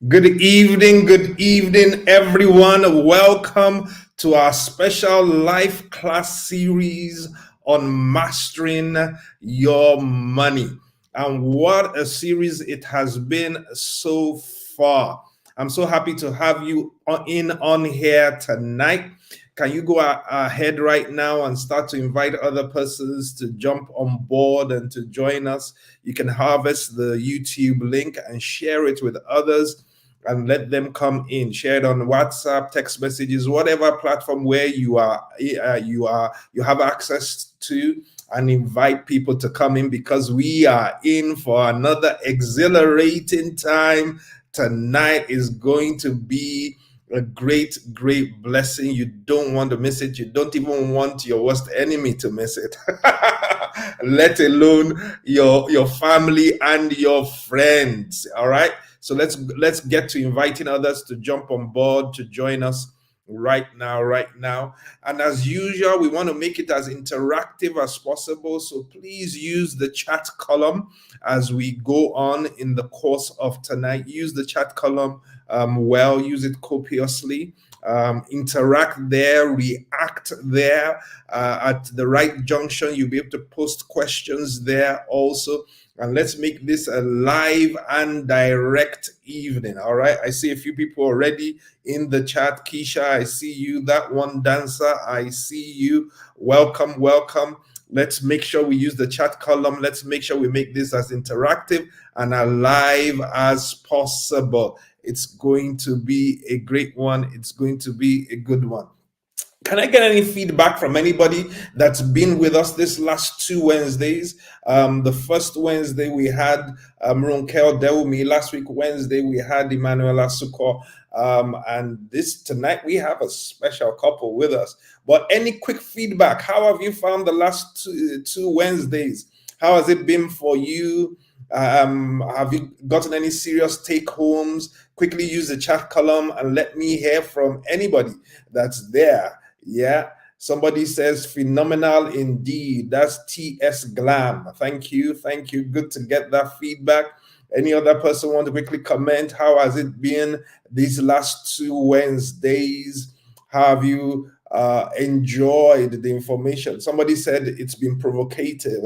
Good evening, everyone. Welcome to our special live class series on mastering your money. And what a series it has been so far. I'm so happy to have you on here tonight. Can you go ahead right now and start to invite other persons to jump on board and to join us? You can harvest the YouTube link and share it with others and let them come in. Share it on WhatsApp, text messages, whatever platform where you have access to, and invite people to come in, because we are in for another exhilarating time. Tonight is going to be a great blessing. You don't want to miss it. You don't even want your worst enemy to miss it. Let alone your family and your friends. All right. So let's get to inviting others to jump on board to join us right now. And as usual, we want to make it as interactive as possible. So please use the chat column as we go on in the course of tonight. Use the chat column use it copiously. Interact there, react there. At the right junction, you'll be able to post questions there also. And let's make this a live and direct evening. All right. I see a few people already in the chat. Keisha, I see you. That one dancer, I see you. Welcome. Let's make sure we use the chat column. Let's make sure we make this as interactive and alive as possible. It's going to be a great one. It's going to be a good one. Can I get any feedback from anybody that's been with us this last 2 Wednesdays? The first Wednesday we had Ronkel Dewumi. Last week Wednesday we had Emmanuel Asuko. And tonight we have a special couple with us. But any quick feedback? How have you found the last two Wednesdays? How has it been for you? Have you gotten any serious take homes? Quickly use the chat column and let me hear from anybody that's there. Yeah, somebody says phenomenal indeed. That's TS Glam. Thank you. Good to get that feedback. Any other person want to quickly comment? How has it been these last 2 Wednesdays? How have you enjoyed the information? Somebody said it's been provocative.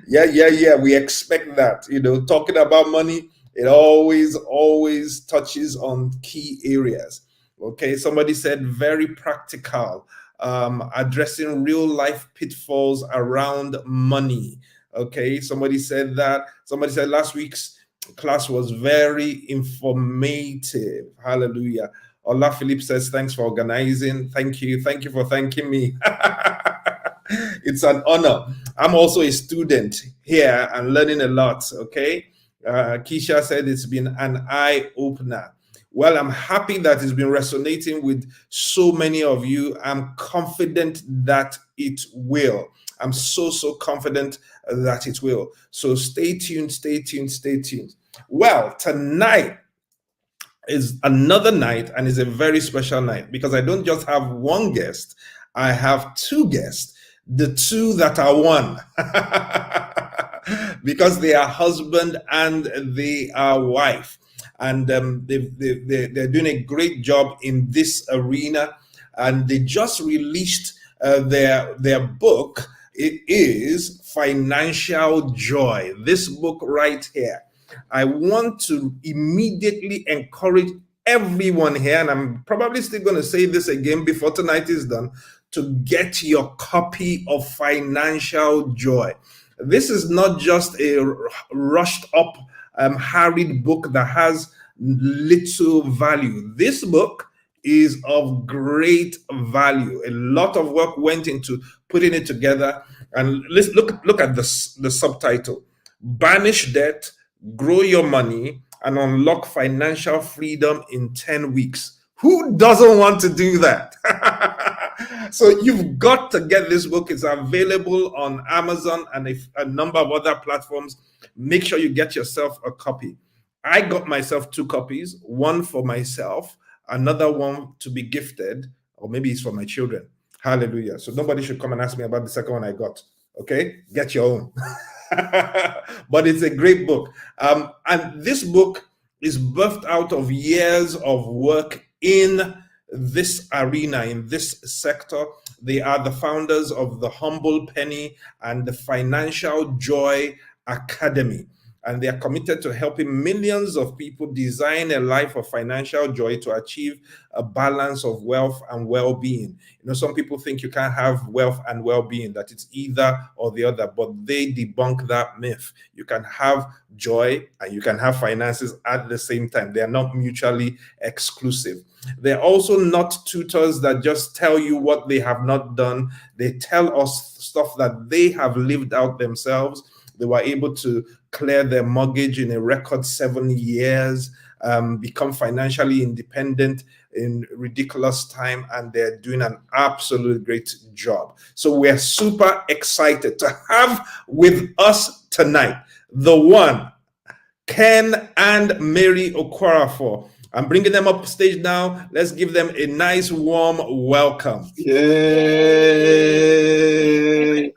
Yeah. We expect that. Talking about money, it always touches on key areas. Okay, somebody said very practical, addressing real life pitfalls around money. Okay, somebody said that. Somebody said last week's class was very informative. Hallelujah. Ola Philip says, thanks for organizing. Thank you for thanking me. It's an honor. I'm also a student here and learning a lot. Okay. Keisha said it's been an eye-opener. Well, I'm happy that it's been resonating with so many of you. I'm confident that it will. I'm so confident that it will. So stay tuned. Well, tonight is another night, and is a very special night, because I don't just have one guest, I have 2 guests, the 2 that are one. Because they are husband and they are wife. And they're doing a great job in this arena, and they just released their book. It is Financial Joy. This book right here. I want to immediately encourage everyone here, and I'm probably still going to say this again before tonight is done, to get your copy of Financial Joy. This is not just a rushed up, hurried book that has little value. This book is of great value. A lot of work went into putting it together. And let's look at the subtitle: Banish Debt, Grow Your Money, and Unlock Financial Freedom in 10 weeks. Who doesn't want to do that? So you've got to get this book. It's available on Amazon and a number of other platforms. Make sure you get yourself a copy. I got myself 2 copies, one for myself, another one to be gifted, or maybe it's for my children. Hallelujah. So nobody should come and ask me about the second one I got. Okay? Get your own. But it's a great book. And this book is birthed out of years of work in this arena, in this sector. They are the founders of the Humble Penny and the Financial Joy Academy. And they are committed to helping millions of people design a life of financial joy to achieve a balance of wealth and well-being. You know, some people think you can't have wealth and well-being, that it's either or the other, but they debunk that myth. You can have joy and you can have finances at the same time. They are not mutually exclusive. They're also not tutors that just tell you what they have not done. They tell us stuff that they have lived out themselves. They were able to clear their mortgage in a record 7 years, become financially independent in ridiculous time, and they're doing an absolute great job. So we're super excited to have with us tonight the one, Ken and Mary Okoroafor. I'm bringing them up stage now. Let's give them a nice warm welcome. Yay,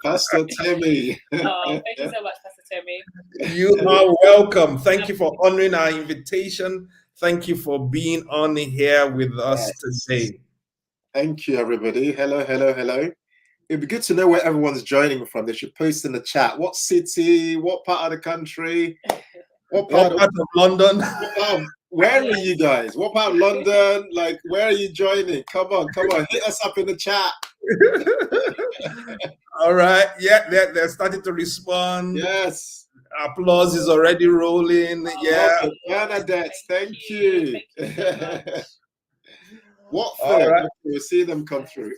Pastor Temi. Oh, thank you so much, Pastor Temi. You are welcome. Thank you for honoring our invitation. Thank you for being on here with us today. Thank you, everybody. Hello, hello, hello. It'd be good to know where everyone's joining from. They should post in the chat. What city? What part of the country? What part of London? Where are you guys? What part of London? Like, where are you joining? Come on, hit us up in the chat. All right. Yeah, they're starting to respond. Yes. Applause is already rolling. Yeah. Okay, Bernadette, thank you. What for? All right. We'll see them come through.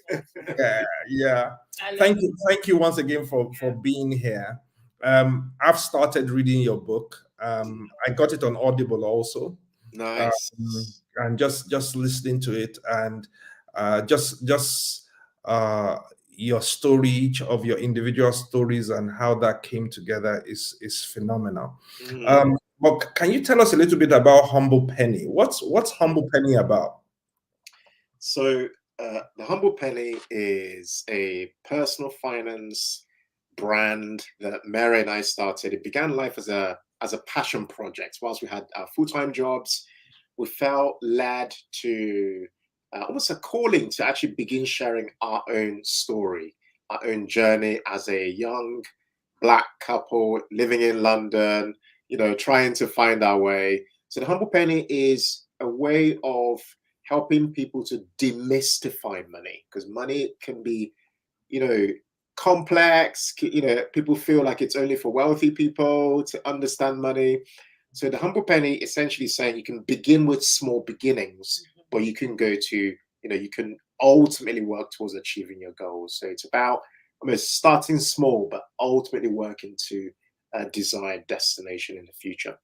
Yeah. Thank you once again for being here. I've started reading your book. I got it on Audible also. Nice. And just listening to it, and your story, each of your individual stories and how that came together is phenomenal. But can you tell us a little bit about Humble Penny? What's Humble Penny about? So the Humble Penny is a personal finance brand that Mary and I started. It began life as a passion project. Whilst we had our full-time jobs, we felt led to almost a calling to actually begin sharing our own story, our own journey as a young Black couple living in London, trying to find our way. So the Humble Penny is a way of helping people to demystify money, because money can be, complex. People feel like it's only for wealthy people to understand money. So the Humble Penny essentially saying you can begin with small beginnings, but you can go to, you can ultimately work towards achieving your goals. So it's about almost starting small, but ultimately working to a desired destination in the future.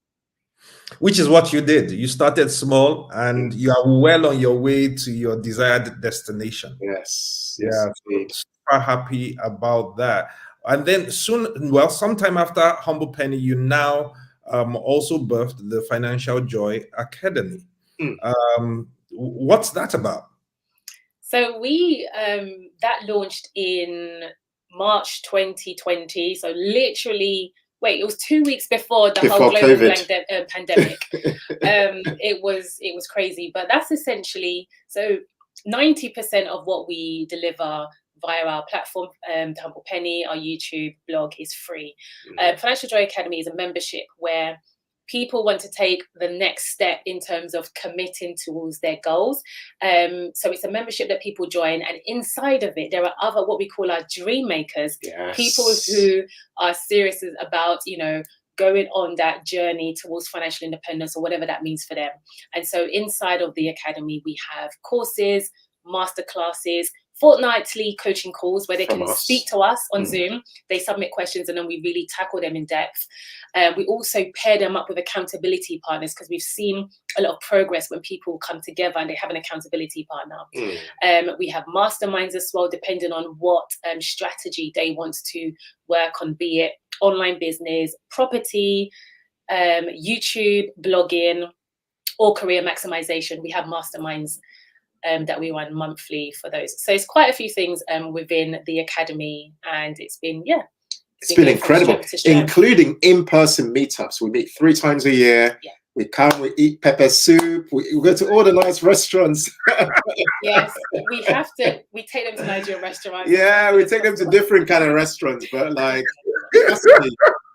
Which is what you did. You started small and you are well on your way to your desired destination. Yes. Yeah. Super happy about that. And then sometime after Humble Penny, you now also birthed the Financial Joy Academy. What's that about? So we that launched in March 2020. So literally, it was 2 weeks before the whole global pandemic. It was crazy, but that's essentially, so 90% of what we deliver via our platform, Humble Penny, our YouTube blog, is free. Financial Joy Academy is a membership where people want to take the next step in terms of committing towards their goals. So it's a membership that people join, and inside of it, there are other, what we call our dream makers, people who are serious about, going on that journey towards financial independence or whatever that means for them. And so inside of the academy, we have courses, masterclasses, fortnightly coaching calls where they can speak to us on Zoom. They submit questions and then we really tackle them in depth. We also pair them up with accountability partners, because we've seen a lot of progress when people come together and they have an accountability partner. We have masterminds as well, depending on what strategy they want to work on, be it online business, property, YouTube, blogging, or career maximization. We have masterminds that we run monthly for those. So it's quite a few things within the academy, and it's been, it's been incredible, including in-person meetups. We meet 3 times a year. We come, we eat pepper soup, we go to all the nice restaurants. Yes, we have to. We take them to Nigerian restaurants. Yeah, we take them to different kind of restaurants, but like, trust me,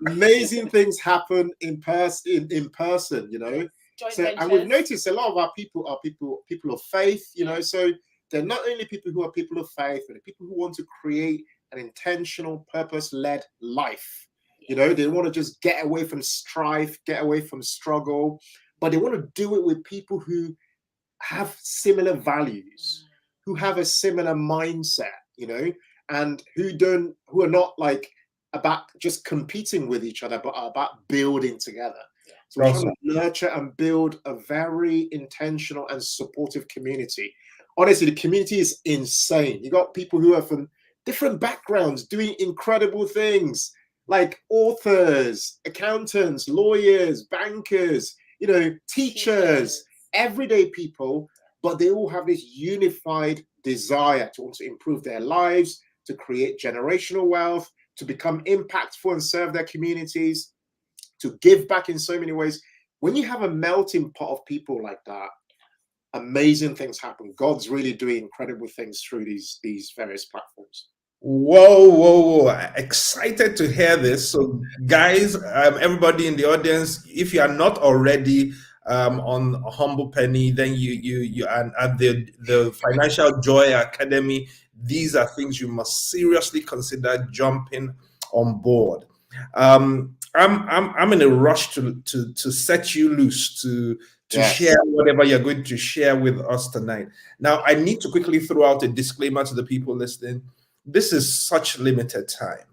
amazing things happen in person. You know. So, and we've noticed a lot of our people are people of faith. You know, so they're not only people who are people of faith, but they're people who want to create an intentional, purpose-led life. You know, they want to just get away from strife, get away from struggle, but they want to do it with people who have similar values, who have a similar mindset, you know, and who are not like about just competing with each other, but are about building together. So we're trying to nurture and build a very intentional and supportive community. Honestly, the community is insane. You got people who are from different backgrounds doing incredible things, like authors, accountants, lawyers, bankers, you know, teachers, everyday people, but they all have this unified desire to want to improve their lives, to create generational wealth, to become impactful and serve their communities, to give back in so many ways. When you have a melting pot of people like that, amazing things happen. God's really doing incredible things through these various platforms. Whoa. Excited to hear this. So guys, everybody in the audience, if you are not already on Humble Penny, then you and at the Financial Joy Academy, these are things you must seriously consider jumping on board. I'm in a rush to set you loose to share whatever you're going to share with us tonight. Now, I need to quickly throw out a disclaimer to the people listening. This is such limited time.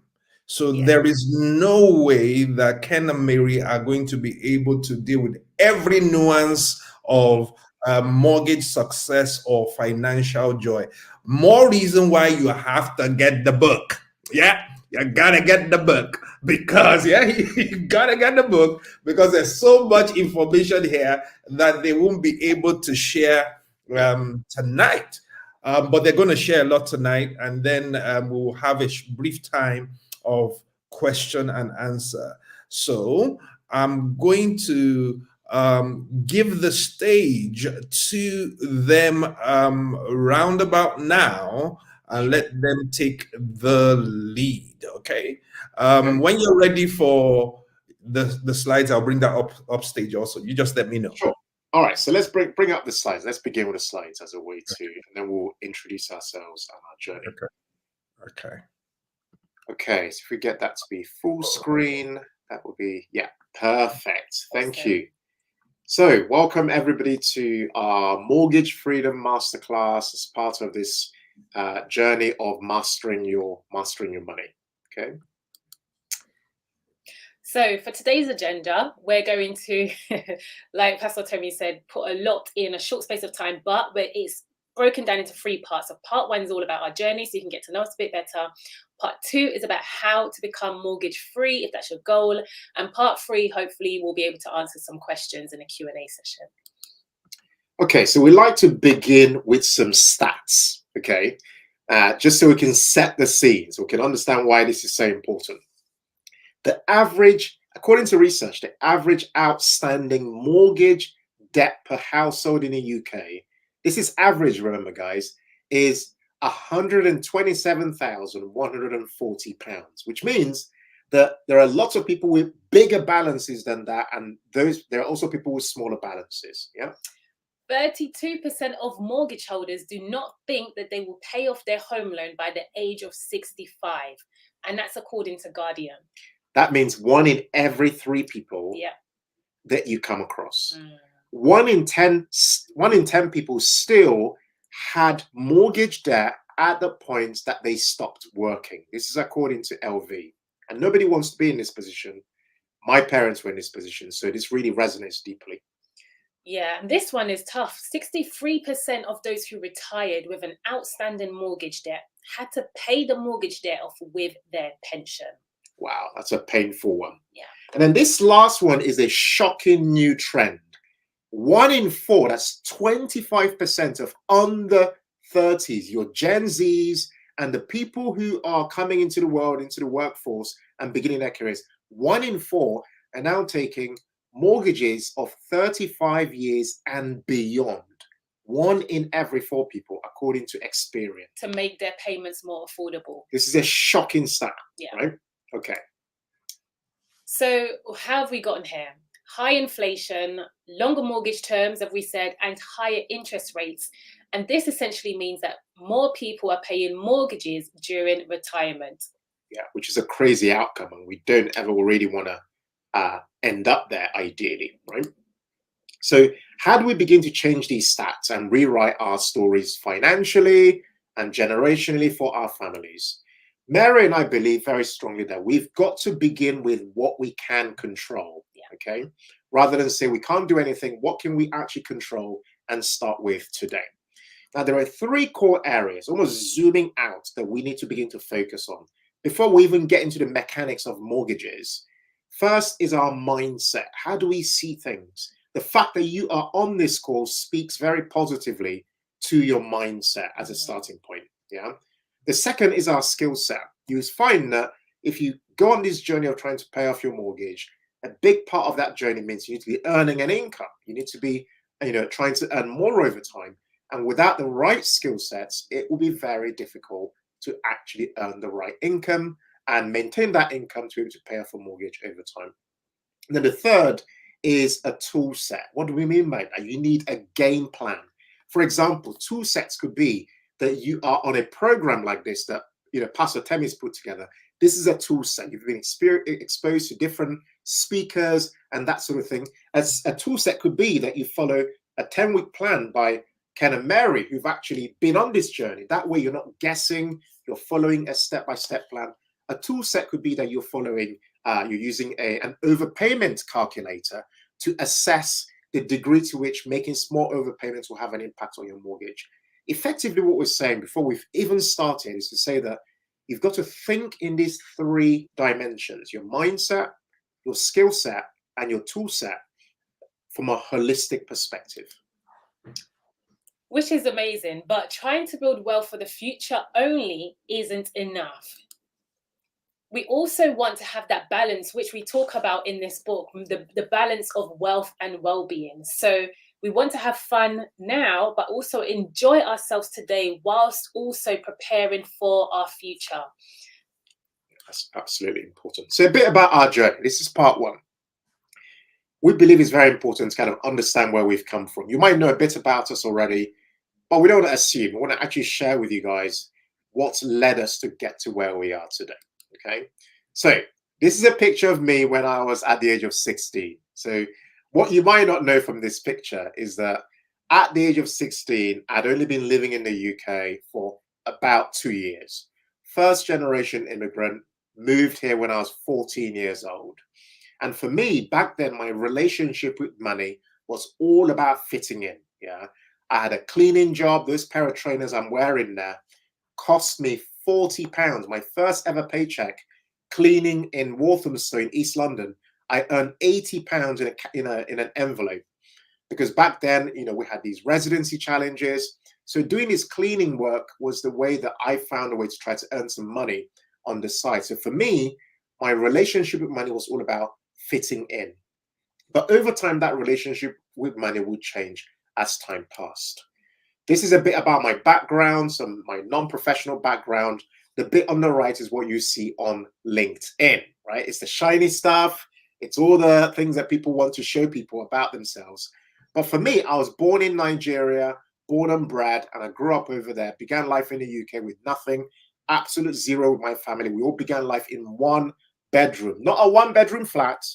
So there is no way that Ken and Mary are going to be able to deal with every nuance of mortgage success or financial joy. More reason why you have to get the book. Yeah, you gotta get the book because you gotta get the book because there's so much information here that they won't be able to share tonight. But they're going to share a lot tonight, and then we'll have a brief time of question and answer. So I'm going to give the stage to them roundabout now and let them take the lead. Okay. When you're ready for the slides, I'll bring that up stage also. You just let me know. Sure. All right, so let's bring up the slides. Let's begin with the slides as a way to, and then we'll introduce ourselves and our journey. Okay, so if we get that to be full screen, that would be, perfect. Thank you. So welcome everybody to our Mortgage Freedom Masterclass as part of this journey of mastering your money, okay? So for today's agenda, we're going to, like Pastor Temi said, put a lot in a short space of time, but it's broken down into 3 parts. So part 1 is all about our journey, so you can get to know us a bit better. Part 2 is about how to become mortgage free, if that's your goal. And part 3, hopefully, we'll be able to answer some questions in a Q&A session. Okay, so we like to begin with some stats, okay? Just so we can set the scene, so we can understand why this is so important. The average, according to research, the average outstanding mortgage debt per household in the UK, this is average, remember guys, is £127,140, which means that there are lots of people with bigger balances than that, and there are also people with smaller balances. 32% of mortgage holders do not think that they will pay off their home loan by the age of 65, and that's according to Guardian. That means 1 in every 3 people that you come across. 1 in 10 people still had mortgage debt at the point that they stopped working. This is according to LV. And nobody wants to be in this position. My parents were in this position, so this really resonates deeply. Yeah, and this one is tough. 63% of those who retired with an outstanding mortgage debt had to pay the mortgage debt off with their pension. Wow, that's a painful one. Yeah. And then this last one is a shocking new trend. 1 in 4, that's 25% of under 30s, your Gen Zs and the people who are coming into the world, into the workforce and beginning their careers. 1 in 4 are now taking mortgages of 35 years and beyond. 1 in every 4 people, according to Experian. To make their payments more affordable. This is a shocking stat, right? Okay. So how have we gotten here? High inflation, longer mortgage terms, as we said, and higher interest rates. And this essentially means that more people are paying mortgages during retirement. Yeah, which is a crazy outcome, and we don't ever really want to end up there, ideally, right? So how do we begin to change these stats and rewrite our stories financially and generationally for our families? Mary and I believe very strongly that we've got to begin with what we can control, okay? Rather than say we can't do anything, what can we actually control and start with today? Now, there are 3 core areas, almost zooming out, that we need to begin to focus on before we even get into the mechanics of mortgages. First is our mindset. How do we see things? The fact that you are on this call speaks very positively to your mindset as a starting point. Yeah. The second is our skill set. You find that if you go on this journey of trying to pay off your mortgage, a big part of that journey means you need to be earning an income. You need to be, trying to earn more over time. And without the right skill sets, it will be very difficult to actually earn the right income and maintain that income to be able to pay off a mortgage over time. And then the third is a tool set. What do we mean by that? You need a game plan. For example, tool sets could be that you are on a program like this that Pastor Temi's put together. This is a tool set. You've been exposed to different speakers and that sort of thing. As a tool set could be that you follow a 10-week plan by Ken and Mary, who've actually been on this journey. That way you're not guessing, you're following a step-by-step plan. A tool set could be that you're following, you're using an overpayment calculator to assess the degree to which making small overpayments will have an impact on your mortgage. Effectively, what we're saying before we've even started is to say that you've got to think in these 3 dimensions: your mindset, your skill set, and your tool set from a holistic perspective. Which is amazing, but trying to build wealth for the future only isn't enough. We also want to have that balance, which we talk about in this book, the balance of wealth and well-being. So we want to have fun now, but also enjoy ourselves today whilst also preparing for our future. That's absolutely important. So a bit about our journey. This is part 1. We believe it's very important to kind of understand where we've come from. You might know a bit about us already, but we don't want to assume. We want to actually share with you guys what's led us to get to where we are today. Okay, so this is a picture of me when I was at the age of 16. So what you might not know from this picture is that at the age of 16, I'd only been living in the UK for about 2 years. First generation immigrant, moved here when I was 14 years old. And for me, back then, my relationship with money was all about fitting in. Yeah, I had a cleaning job. Those pair of trainers I'm wearing there cost me £40. My first ever paycheck, cleaning in Walthamstow in East London. I earned £80 in an envelope, because back then, we had these residency challenges. So doing this cleaning work was the way that I found a way to try to earn some money on the side. So for me, my relationship with money was all about fitting in. But over time, that relationship with money would change as time passed. This is a bit about my background, my non-professional background. The bit on the right is what you see on LinkedIn, right? It's the shiny stuff. It's all the things that people want to show people about themselves. But for me, I was born in Nigeria, born and bred, and I grew up over there, began life in the UK with nothing, absolute zero with my family. We all began life in 1 bedroom, not a 1-bedroom flat,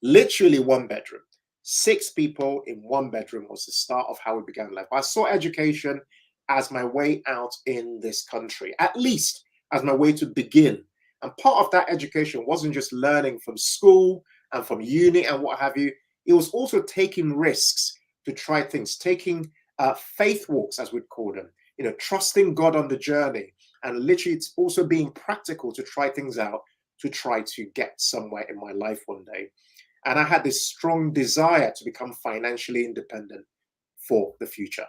literally 1 bedroom. 6 people in 1 bedroom was the start of how we began life. I saw education as my way out in this country, at least as my way to begin. And part of that education wasn't just learning from school and from uni and what have you. It was also taking risks to try things, taking faith walks, as we'd call them, trusting God on the journey. And literally, it's also being practical to try things out, to try to get somewhere in my life one day. And I had this strong desire to become financially independent for the future.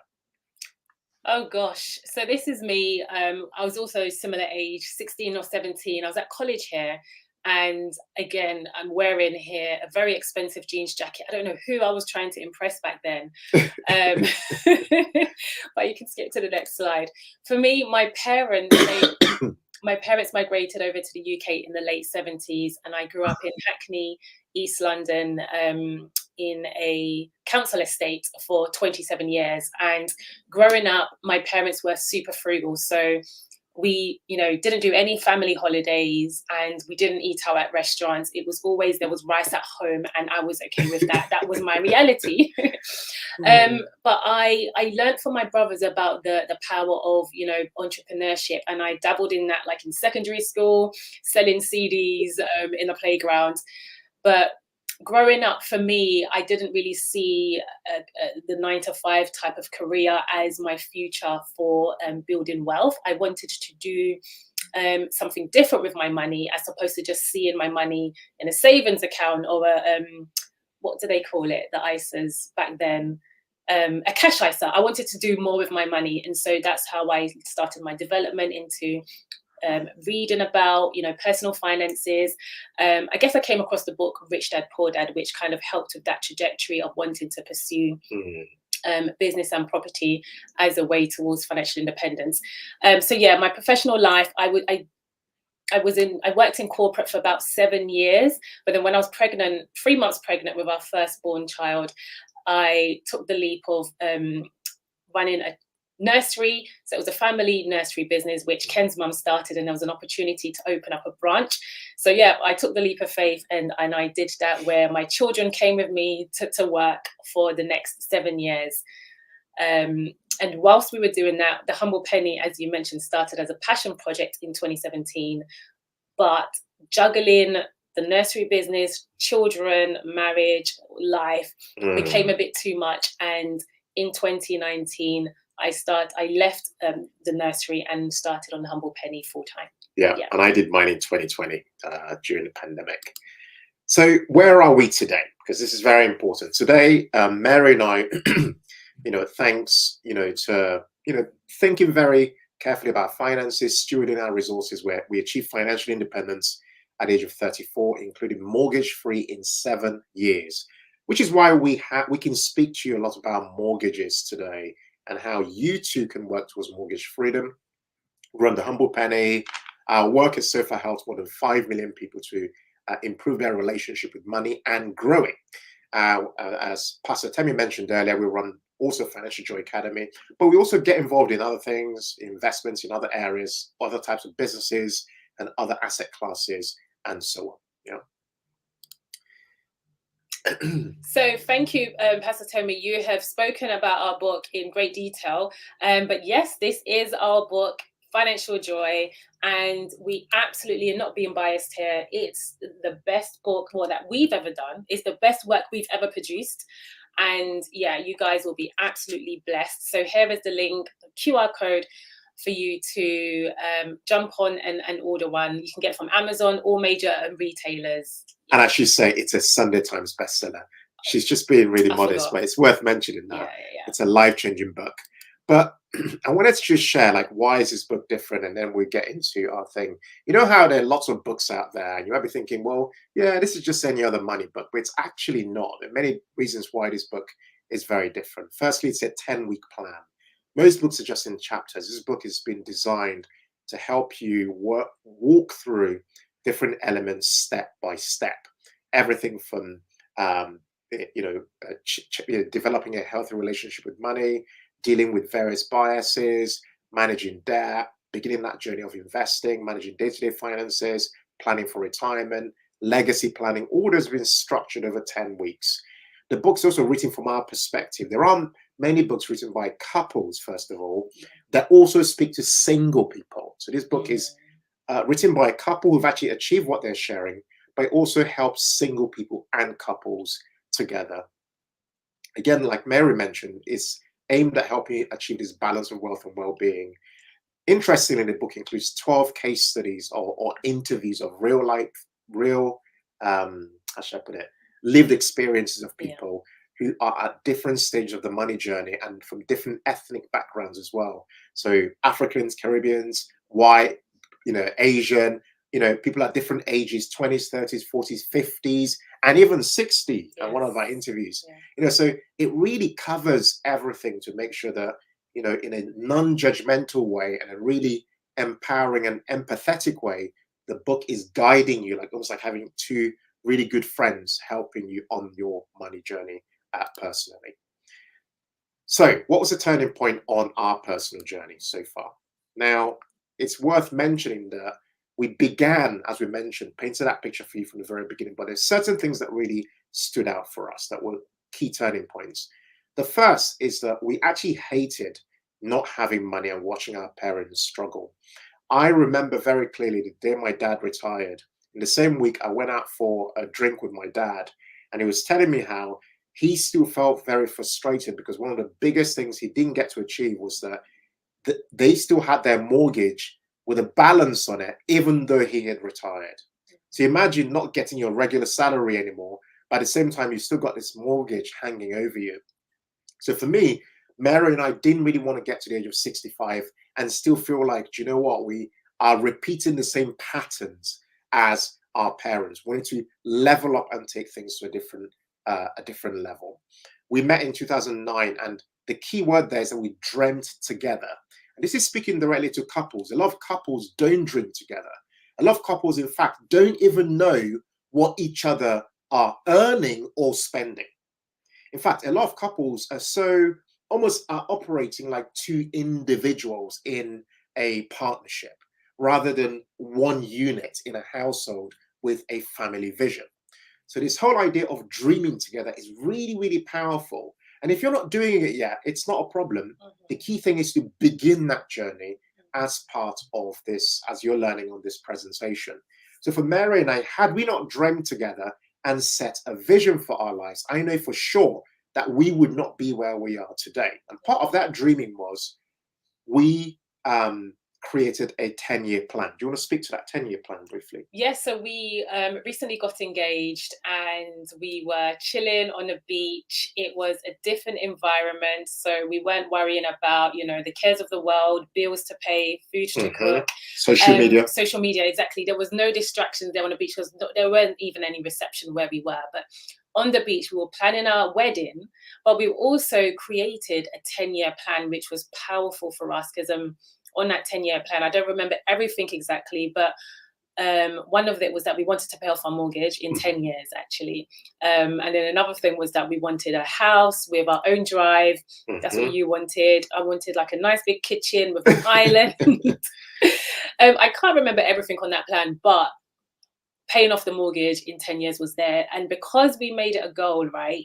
Oh gosh, so this is me. I was also similar age, 16 or 17. I was at college here, And again, I'm wearing here a very expensive jeans jacket. I don't know who I was trying to impress back then. But you can skip to the next slide. For me, my parents migrated over to the UK in the late 70s, and I grew up in Hackney, East London, in a council estate for 27 years. And growing up, my parents were super frugal. So we, didn't do any family holidays, and we didn't eat out at restaurants. It was always, there was rice at home, and I was okay with that. That was my reality. But I learned from my brothers about the power of, entrepreneurship. And I dabbled in that, like in secondary school, selling CDs in the playground. But growing up, for me, I didn't really see the 9-to-5 type of career as my future for building wealth. I wanted to do something different with my money, as opposed to just seeing my money in a savings account or what do they call it? The ISAs back then. A cash ISA. I wanted to do more with my money. And so that's how I started my development into reading about, personal finances. I guess I came across the book Rich Dad, Poor Dad, which kind of helped with that trajectory of wanting to pursue business and property as a way towards financial independence. So yeah, my professional life, I worked in corporate for about 7 years, but then when I was pregnant, 3 months pregnant with our firstborn child, I took the leap of running a nursery. So it was a family nursery business, which Ken's mum started, and there was an opportunity to open up a branch. So yeah, I took the leap of faith, and I did that, where my children came with me to work for the next 7 years. And whilst we were doing that, the Humble Penny, as you mentioned, started as a passion project in 2017, but juggling the nursery business, children, marriage, life became a bit too much. And in 2019, I left the nursery and started on the Humble Penny full time. Yeah, and I did mine in 2020 during the pandemic. So where are we today? Because this is very important. Today, Mary and I, thanks, to, thinking very carefully about finances, stewarding our resources, where we achieved financial independence at the age of 34, including mortgage-free in 7 years, which is why we can speak to you a lot about mortgages today, and how you too can work towards mortgage freedom. Run the Humble Penny. Our work has so far helped more than 5 million people to improve their relationship with money and growing. As Pastor Temi mentioned earlier, we run also Financial Joy Academy, but we also get involved in other things, investments in other areas, other types of businesses, and other asset classes, and so on. So thank you, Pastor Temi. You have spoken about our book in great detail. But yes, this is our book, Financial Joy, and we absolutely are not being biased here. It's the best book that we've ever done. It's the best work we've ever produced. And yeah, you guys will be absolutely blessed. So here is the link, the QR code for you to jump on and order one. You can get it from Amazon or major retailers. And I should say, it's a Sunday Times bestseller. She's just being really modest, but it's worth mentioning that. Yeah. It's a life-changing book. But I wanted to just share, why is this book different? And then we get into our thing. You know how there are lots of books out there, and you might be thinking, well, yeah, this is just any other money book, but it's actually not. There are many reasons why this book is very different. Firstly, it's a 10-week plan. Most books are just in chapters. This book has been designed to help you walk through different elements step by step. Everything from developing a healthy relationship with money, dealing with various biases, managing debt, beginning that journey of investing, managing day-to-day finances, planning for retirement, legacy planning. All has been structured over 10 weeks. The book's also written from our perspective. There aren't many books written by couples, first of all, that also speak to single people. So this book is written by a couple who've actually achieved what they're sharing, but it also helps single people and couples together. Again, like Mary mentioned, it's aimed at helping you achieve this balance of wealth and well-being. Interestingly, the book includes 12 case studies or interviews of how should I put it, lived experiences of people who are at different stages of the money journey and from different ethnic backgrounds as well. So Africans, Caribbeans, white, Asian, you know, people at different ages, 20s, 30s, 40s, 50s, and even 60 at one of our interviews. You know, so it really covers everything to make sure that, you know, in a non-judgmental way and a really empowering and empathetic way, the book is guiding you, like almost like having two really good friends helping you on your money journey personally. So what was the turning point on our personal journey so far? Now, it's worth mentioning that we began, as we mentioned, painted that picture for you from the very beginning, but there's certain things that really stood out for us that were key turning points. The first is that we actually hated not having money and watching our parents struggle. I remember very clearly the day my dad retired. In the same week, I went out for a drink with my dad, and he was telling me how he still felt very frustrated because one of the biggest things he didn't get to achieve was that they still had their mortgage with a balance on it, even though he had retired. So imagine not getting your regular salary anymore, but at the same time, you still got this mortgage hanging over you. So for me, Mary and I didn't really want to get to the age of 65 and still feel like, do you know what, we are repeating the same patterns as our parents. We need to level up and take things to a different level. We met in 2009, and the key word there is that we dreamt together. And this is speaking directly to couples. A lot of couples don't dream together. A lot of couples, in fact, don't even know what each other are earning or spending. In fact, a lot of couples are so almost operating like two individuals in a partnership rather than one unit in a household with a family vision. So this whole idea of dreaming together is really, really powerful. And if you're not doing it yet, it's not a problem. The key thing is to begin that journey as part of this, as you're learning on this presentation. So for Mary and I, had we not dreamt together and set a vision for our lives, I know for sure that we would not be where we are today. And part of that dreaming was we created a 10-year plan. Do you want to speak to that 10-year plan briefly? Yes, so we recently got engaged and we were chilling on a beach. It was a different environment, so we weren't worrying about, you know, the cares of the world, bills to pay, food to cook. Social media, exactly. There was no distractions there on the beach because there weren't even any reception where we were. But on the beach, we were planning our wedding, but we also created a 10-year plan, which was powerful for us because on that 10-year plan, I don't remember everything exactly, but one of it was that we wanted to pay off our mortgage in 10 years, actually. And then another thing was that we wanted a house with our own drive. That's what you wanted. I wanted like a nice big kitchen with an island. I can't remember everything on that plan, but paying off the mortgage in 10 years was there. And because we made it a goal, right,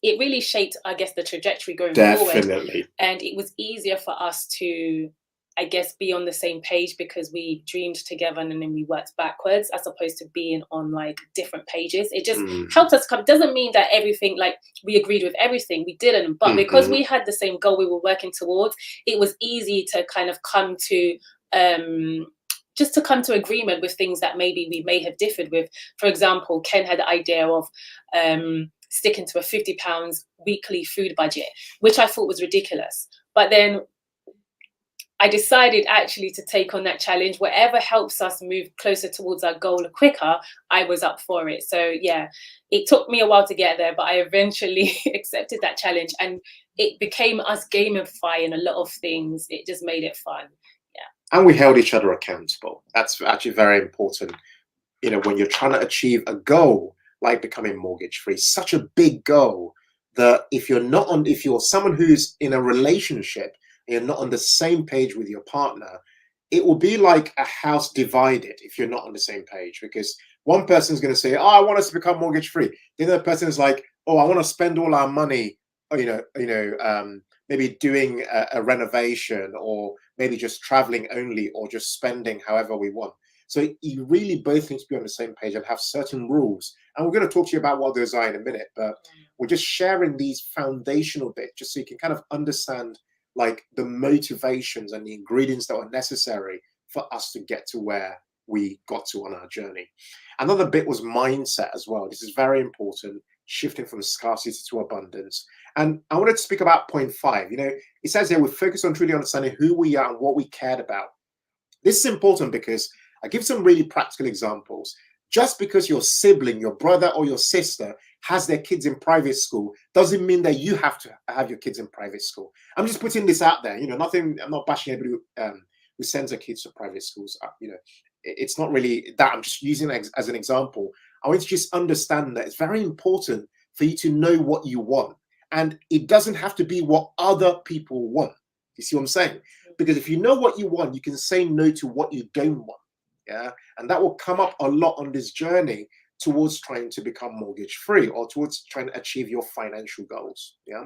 it really shaped, I guess, the trajectory going forward. And it was easier for us to, I guess, be on the same page because we dreamed together and then we worked backwards as opposed to being on like different pages. It just helped us come. It doesn't mean that everything, like we agreed with everything, we didn't. But because we had the same goal we were working towards, it was easy to kind of come to just to come to agreement with things that maybe we may have differed with. For example, Ken had the idea of sticking to a £50 weekly food budget, which I thought was ridiculous. But then I decided actually to take on that challenge. Whatever helps us move closer towards our goal quicker, I was up for it. So yeah, it took me a while to get there, but I eventually accepted that challenge and it became us gamifying a lot of things. It just made it fun. Yeah. And we held each other accountable. That's actually very important. You know, when you're trying to achieve a goal like becoming mortgage free, such a big goal that if you're someone who's in a relationship, you're not on the same page with your partner, it will be like a house divided if you're not on the same page, because one person is going to say, oh, I want us to become mortgage free. The other person is like, oh, I want to spend all our money, maybe doing a renovation or maybe just traveling only or just spending however we want. So you really both need to be on the same page and have certain rules. And we're going to talk to you about what those are in a minute, but we're just sharing these foundational bits just so you can kind of understand like the motivations and the ingredients that are necessary for us to get to where we got to on our journey. Another bit was mindset as well. This is very important, shifting from scarcity to abundance. And I wanted to speak about point 5. You know, it says here we focus on truly understanding who we are and what we cared about. This is important because I give some really practical examples. Just because your sibling, your brother or your sister has their kids in private school doesn't mean that you have to have your kids in private school. I'm just putting this out there. You know, nothing, I'm not bashing everybody who sends their kids to private schools. You know, it's not really that. I'm just using it as an example. I want you to just understand that it's very important for you to know what you want. And it doesn't have to be what other people want. You see what I'm saying? Because if you know what you want, you can say no to what you don't want. Yeah. And that will come up a lot on this journey towards trying to become mortgage free or towards trying to achieve your financial goals. Yeah.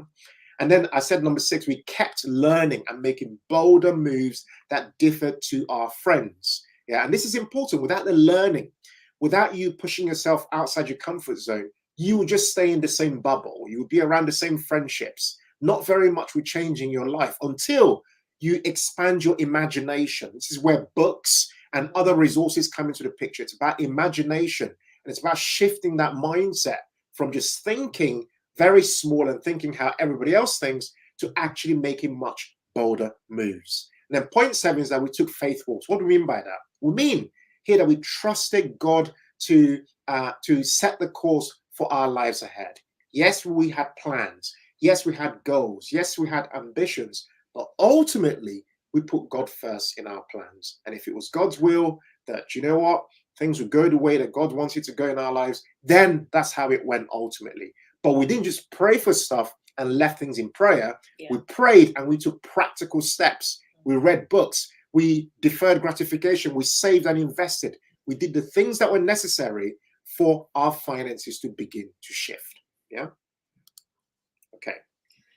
And then I said, number 6, we kept learning and making bolder moves that differed to our friends. Yeah. And this is important. Without the learning, without you pushing yourself outside your comfort zone, you will just stay in the same bubble. You will be around the same friendships. Not very much will change in your life until you expand your imagination. This is where books and other resources come into the picture. It's about imagination, and it's about shifting that mindset from just thinking very small and thinking how everybody else thinks to actually making much bolder moves. And then point 7 is that we took faith walks. What do we mean by that? We mean here that we trusted God to set the course for our lives ahead. Yes, we had plans. Yes, we had goals. Yes, we had ambitions. But ultimately, we put God first in our plans. And if it was God's will that, you know what, things would go the way that God wants it to go in our lives, then that's how it went ultimately. But we didn't just pray for stuff and left things in prayer. Yeah. We prayed and we took practical steps. We read books. We deferred gratification. We saved and invested. We did the things that were necessary for our finances to begin to shift. Yeah. Okay.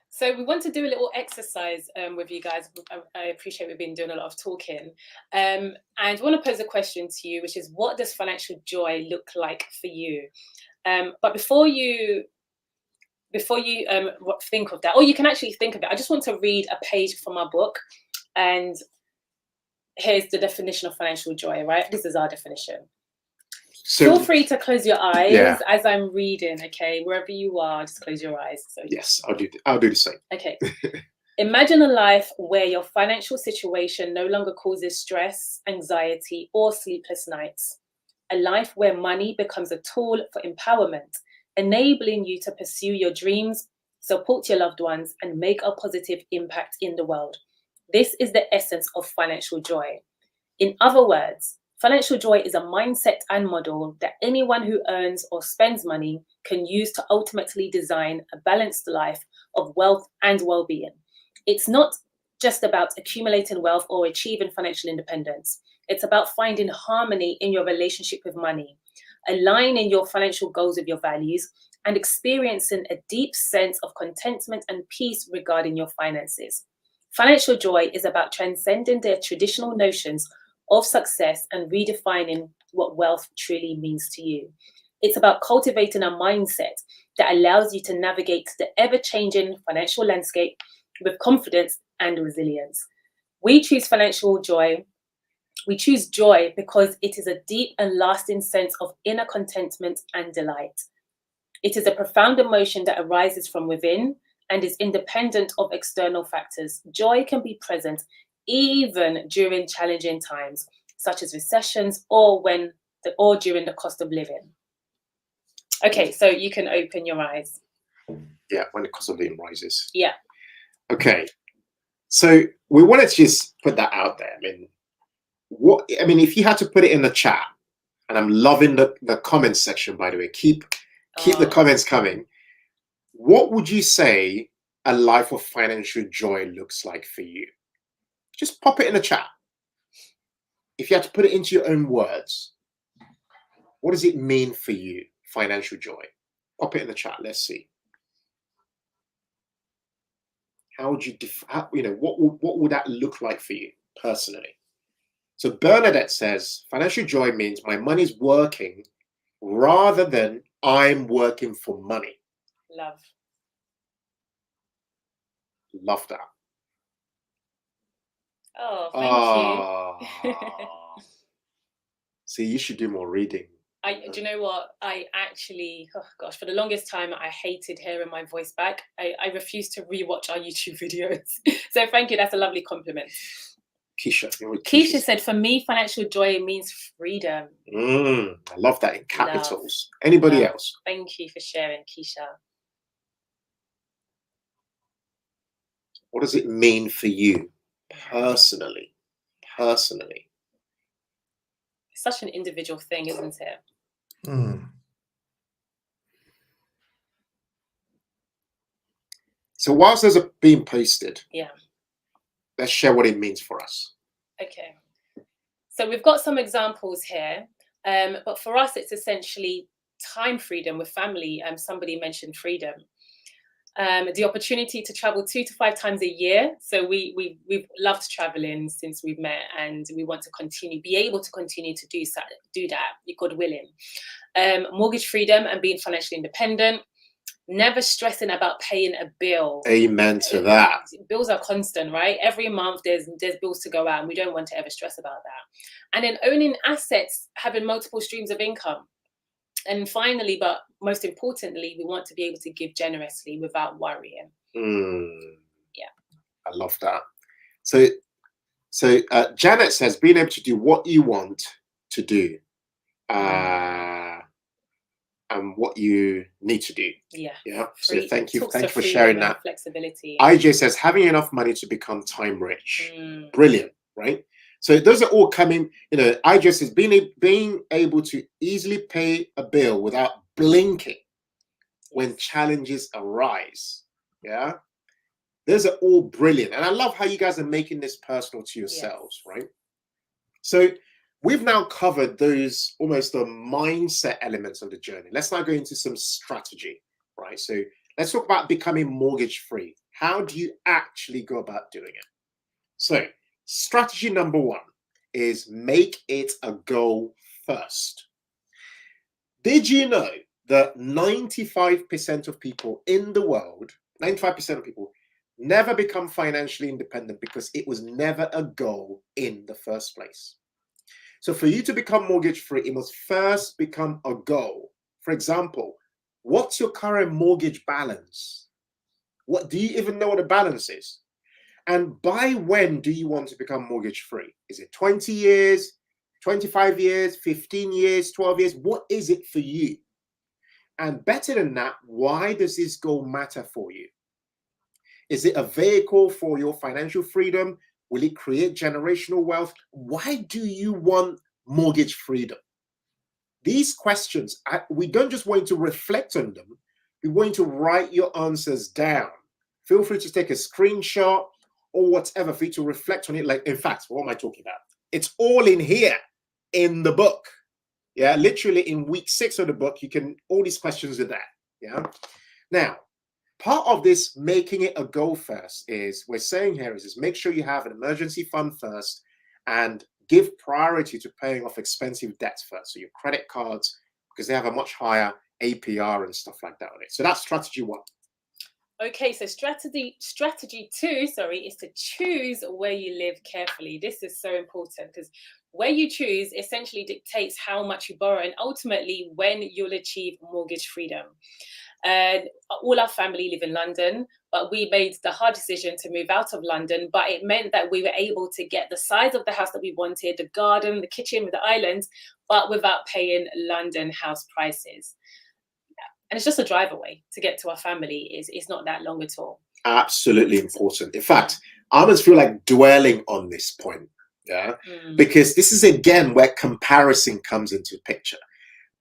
So we want to do a little exercise with you guys. I appreciate we've been doing a lot of talking. And I want to pose a question to you, which is, what does financial joy look like for you? But before you think of that, or you can actually think of it, I just want to read a page from our book. And here's the definition of financial joy, right? This is our definition. So, feel free to close your eyes as I'm reading, okay? Wherever you are, just close your eyes. So yes, I'll do the same. Okay. Imagine a life where your financial situation no longer causes stress, anxiety, or sleepless nights. A life where money becomes a tool for empowerment, enabling you to pursue your dreams, support your loved ones, and make a positive impact in the world. This is the essence of financial joy. In other words, financial joy is a mindset and model that anyone who earns or spends money can use to ultimately design a balanced life of wealth and well-being. It's not just about accumulating wealth or achieving financial independence. It's about finding harmony in your relationship with money, aligning your financial goals with your values, and experiencing a deep sense of contentment and peace regarding your finances. Financial joy is about transcending the traditional notions of success and redefining what wealth truly means to you. It's about cultivating a mindset that allows you to navigate the ever-changing financial landscape with confidence and resilience. We choose financial joy. We choose joy because it is a deep and lasting sense of inner contentment and delight. It is a profound emotion that arises from within and is independent of external factors. Joy can be present even during challenging times, such as recessions or during the cost of living. Okay, so you can open your eyes. Yeah, when the cost of living rises. Yeah. Okay, so we wanted to just put that out there. I mean, if you had to put it in the chat, and I'm loving the comments section, by the way. Keep the comments coming. What would you say a life of financial joy looks like for you? Just pop it in the chat. If you had to put it into your own words, what does it mean for you, financial joy? Pop it in the chat. Let's see. How would you what would that look like for you personally? So Bernadette says, financial joy means my money's working rather than I'm working for money. Love that. Oh, thank you. See, you should do more reading. Do you know what? I actually, for the longest time, I hated hearing my voice back. I refused to rewatch our YouTube videos. So thank you. That's a lovely compliment. Keisha said, for me, financial joy means freedom. I love that in capitals. Anybody else? Thank you for sharing, Keisha. What does it mean for you personally? Personally. It's such an individual thing, isn't it? So whilst those are being posted, yeah, let's share what it means for us. Okay. So we've got some examples here, but for us, it's essentially time freedom with family. Somebody mentioned freedom. The opportunity to travel 2 to 5 times a year. So we've loved traveling since we've met, and we want to be able to continue to do that, God willing. Mortgage freedom and being financially independent. Never stressing about paying a bill. Amen to that. Bills are constant, right? Every month there's bills to go out, and we don't want to ever stress about that. And then owning assets, having multiple streams of income. And finally, but most importantly, we want to be able to give generously without worrying. Yeah, I love that. So Janet says, being able to do what you want to do, and what you need to do. Yeah. So thank you for sharing that. Flexibility. IJ says, having enough money to become time rich. Brilliant, right? So those are all coming, IJ says being able to easily pay a bill without blinking when challenges arise. Yeah. Those are all brilliant. And I love how you guys are making this personal to yourselves, right? So we've now covered those almost the mindset elements of the journey. Let's now go into some strategy, right? So let's talk about becoming mortgage free. How do you actually go about doing it? So strategy number 1 is make it a goal first. Did you know that 95% of people in the world, 95% of people never become financially independent because it was never a goal in the first place? So for you to become mortgage free, it must first become a goal. For example, what's your current mortgage balance? What do you even know what a balance is? And by when do you want to become mortgage free? Is it 20 years, 25 years, 15 years, 12 years? What is it for you? And better than that, why does this goal matter for you? Is it a vehicle for your financial freedom? Will it create generational wealth? Why do you want mortgage freedom? These questions, we don't just want to reflect on them. We want to write your answers down. Feel free to take a screenshot or whatever for you to reflect on it. Like, in fact, what am I talking about? It's all in here in the book. Yeah, literally in week 6 of the book, all these questions are there. Yeah. Now, part of this making it a goal first is we're saying here is make sure you have an emergency fund first and give priority to paying off expensive debts first. So your credit cards, because they have a much higher APR and stuff like that on it. So that's strategy 1. Okay, so strategy 2, is to choose where you live carefully. This is so important because where you choose essentially dictates how much you borrow and ultimately when you'll achieve mortgage freedom. All our family live in London, but we made the hard decision to move out of London, but it meant that we were able to get the size of the house that we wanted, the garden, the kitchen with the island, but without paying London house prices. And it's just a drive away to get to our family. It's not that long at all. Absolutely important. In fact, I almost feel like dwelling on this point, because this is again where comparison comes into the picture.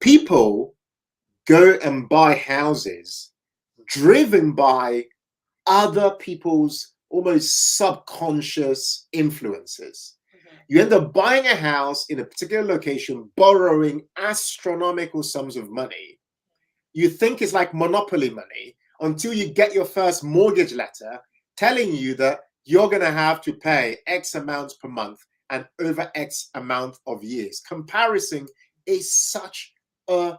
People go and buy houses driven by other people's almost subconscious influences. You end up buying a house in a particular location, borrowing astronomical sums of money. You think it's like monopoly money until you get your first mortgage letter telling you that you're going to have to pay X amount per month and over X amount of years. Comparison is such a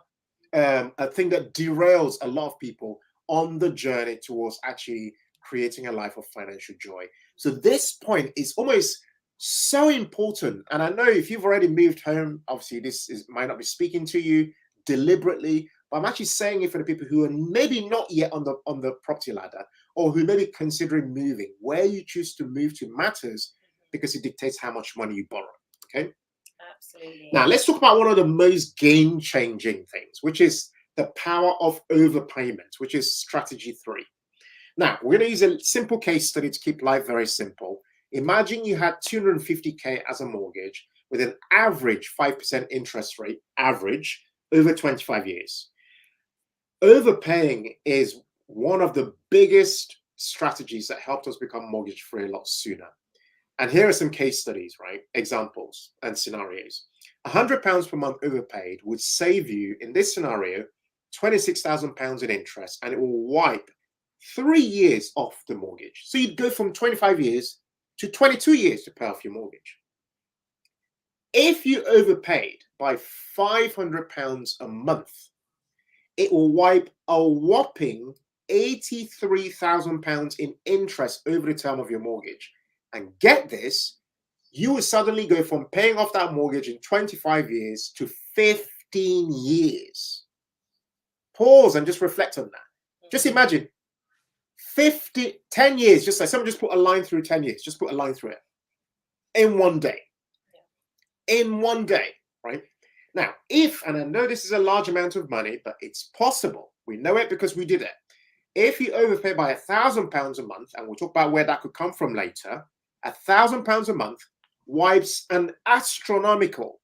thing that derails a lot of people on the journey towards actually creating a life of financial joy. So this point is almost so important. And I know if you've already moved home, obviously might not be speaking to you deliberately, but I'm actually saying it for the people who are maybe not yet on the property ladder or who may be considering moving. Where you choose to move to matters because it dictates how much money you borrow. Okay. Absolutely. Now let's talk about one of the most game-changing things, which is the power of overpayment, which is strategy 3. Now we're going to use a simple case study to keep life very simple. Imagine you had 250K as a mortgage with an average 5% interest rate, average, over 25 years. Overpaying is one of the biggest strategies that helped us become mortgage free a lot sooner. And here are some case studies, right? Examples and scenarios. £100 per month overpaid would save you, in this scenario, £26,000 in interest, and it will wipe 3 years off the mortgage. So you'd go from 25 years to 22 years to pay off your mortgage. If you overpaid by £500 a month, it will wipe a whopping £83,000 in interest over the term of your mortgage. And get this, you will suddenly go from paying off that mortgage in 25 years to 15 years. Pause and just reflect on that. Just imagine 10 years, just like someone just put a line through 10 years, just put a line through it in one day. In one day, right? Now, and I know this is a large amount of money, but it's possible. We know it because we did it. If you overpay by £1,000 a month, and we'll talk about where that could come from later, £1,000 a month wipes an astronomical,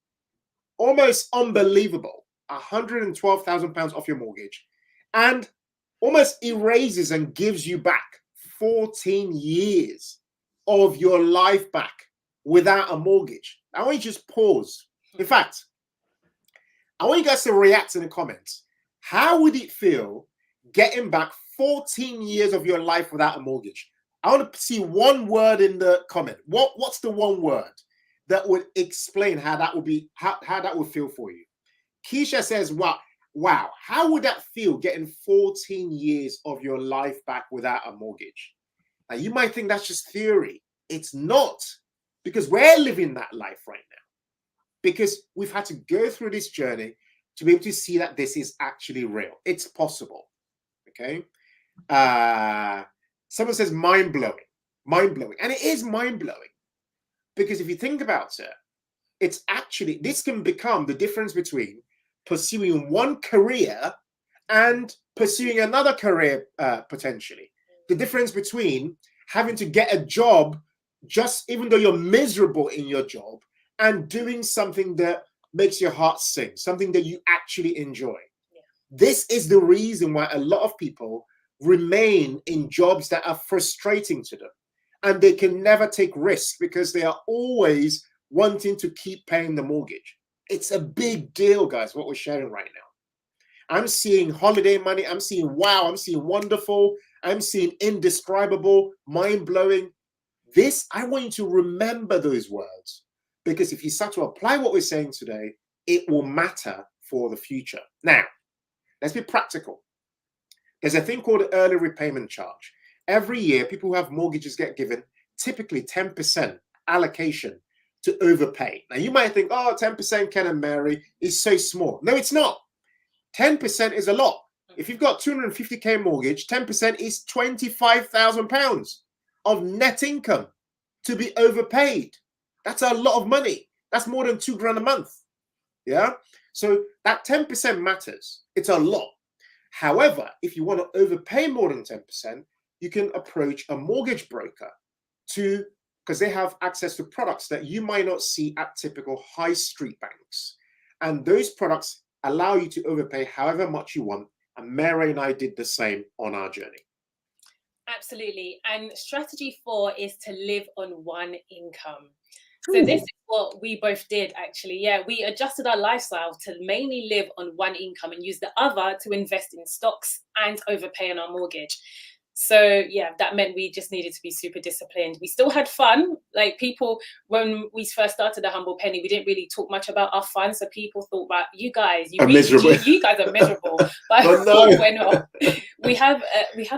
almost unbelievable, £112,000 off your mortgage, and almost erases and gives you back 14 years of your life back without a mortgage. I want you to just pause. In fact, I want you guys to react in the comments. How would it feel getting back 14 years of your life without a mortgage? I want to see one word in the comment. What's the one word that would explain how that would be, how that would feel for you? Keisha says, wow, how would that feel getting 14 years of your life back without a mortgage? Now you might think that's just theory. It's not, because we're living that life right now. Because we've had to go through this journey to be able to see that this is actually real. It's possible. Okay. Someone says mind-blowing. Mind-blowing. And it is mind-blowing. Because if you think about it, it's actually, this can become the difference between pursuing one career and pursuing another career potentially. The difference between having to get a job, just even though you're miserable in your job, and doing something that makes your heart sing, something that you actually enjoy. Yeah. This is the reason why a lot of people remain in jobs that are frustrating to them, and they can never take risks because they are always wanting to keep paying the mortgage. It's a big deal, guys, what we're sharing right now. I'm seeing holiday money. I'm seeing wow. I'm seeing wonderful. I'm seeing indescribable, mind-blowing. This, I want you to remember those words, because if you start to apply what we're saying today, it will matter for the future. Now, let's be practical. There's a thing called early repayment charge. Every year, people who have mortgages get given typically 10% allocation to overpay. Now, you might think, oh, 10%, Ken and Mary, is so small. No, it's not. 10% is a lot. If you've got 250K mortgage, 10% is £25,000 of net income to be overpaid. That's a lot of money. That's more than £2,000 a month. Yeah. So that 10% matters. It's a lot. However, if you want to overpay more than 10%, you can approach a mortgage broker because they have access to products that you might not see at typical high street banks. And those products allow you to overpay however much you want. And Mary and I did the same on our journey. Absolutely. And strategy 4 is to live on one income. So this is what we both did, actually. Yeah, we adjusted our lifestyle to mainly live on one income and use the other to invest in stocks and overpay on our mortgage. So yeah, that meant we just needed to be super disciplined. We still had fun. Like people, when we first started the Humble Penny, we didn't really talk much about our fun. So people thought, well, you guys are miserable. You guys are miserable. But oh, no. we're not. We have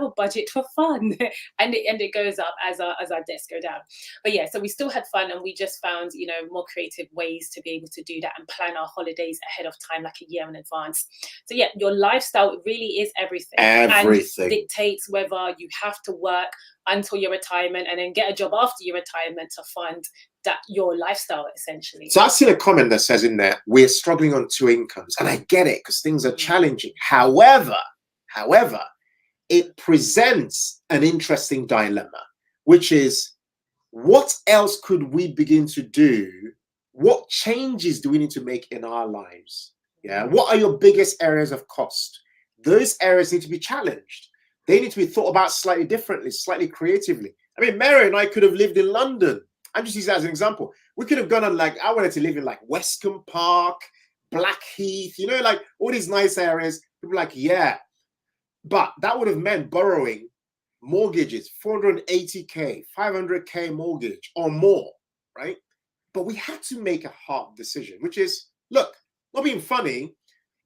a budget for fun, and it goes up as our debts go down. But yeah, so we still had fun, and we just found more creative ways to be able to do that and plan our holidays ahead of time, like a year in advance. So yeah, your lifestyle really is everything. And dictates whether now you have to work until your retirement and then get a job after your retirement to fund that your lifestyle, essentially. So I've seen a comment that says in there, we're struggling on 2 incomes, and I get it because things are challenging. However, it presents an interesting dilemma, which is, what else could we begin to do? What changes do we need to make in our lives? Yeah. What are your biggest areas of cost? Those areas need to be challenged. They need to be thought about slightly differently, slightly creatively. I mean, Mary and I could have lived in London. I'm just using that as an example. We could have gone on, like, I wanted to live in like Westcombe Park, Blackheath, you know, like all these nice areas. People are like, yeah. But that would have meant borrowing mortgages, 480K, 500K mortgage or more, right? But we had to make a hard decision, which is, look, not being funny,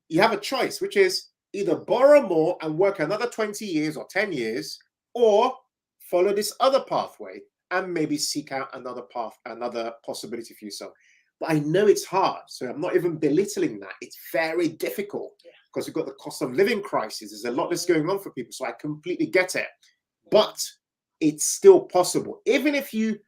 you have a choice, which is either borrow more and work another 20 years or 10 years, or follow this other pathway and maybe seek out another path, another possibility for yourself. But I know it's hard, so I'm not even belittling that. It's very difficult because we've got the cost of living crisis. There's a lot that's going on for people, so I completely get it. But it's still possible. Even if you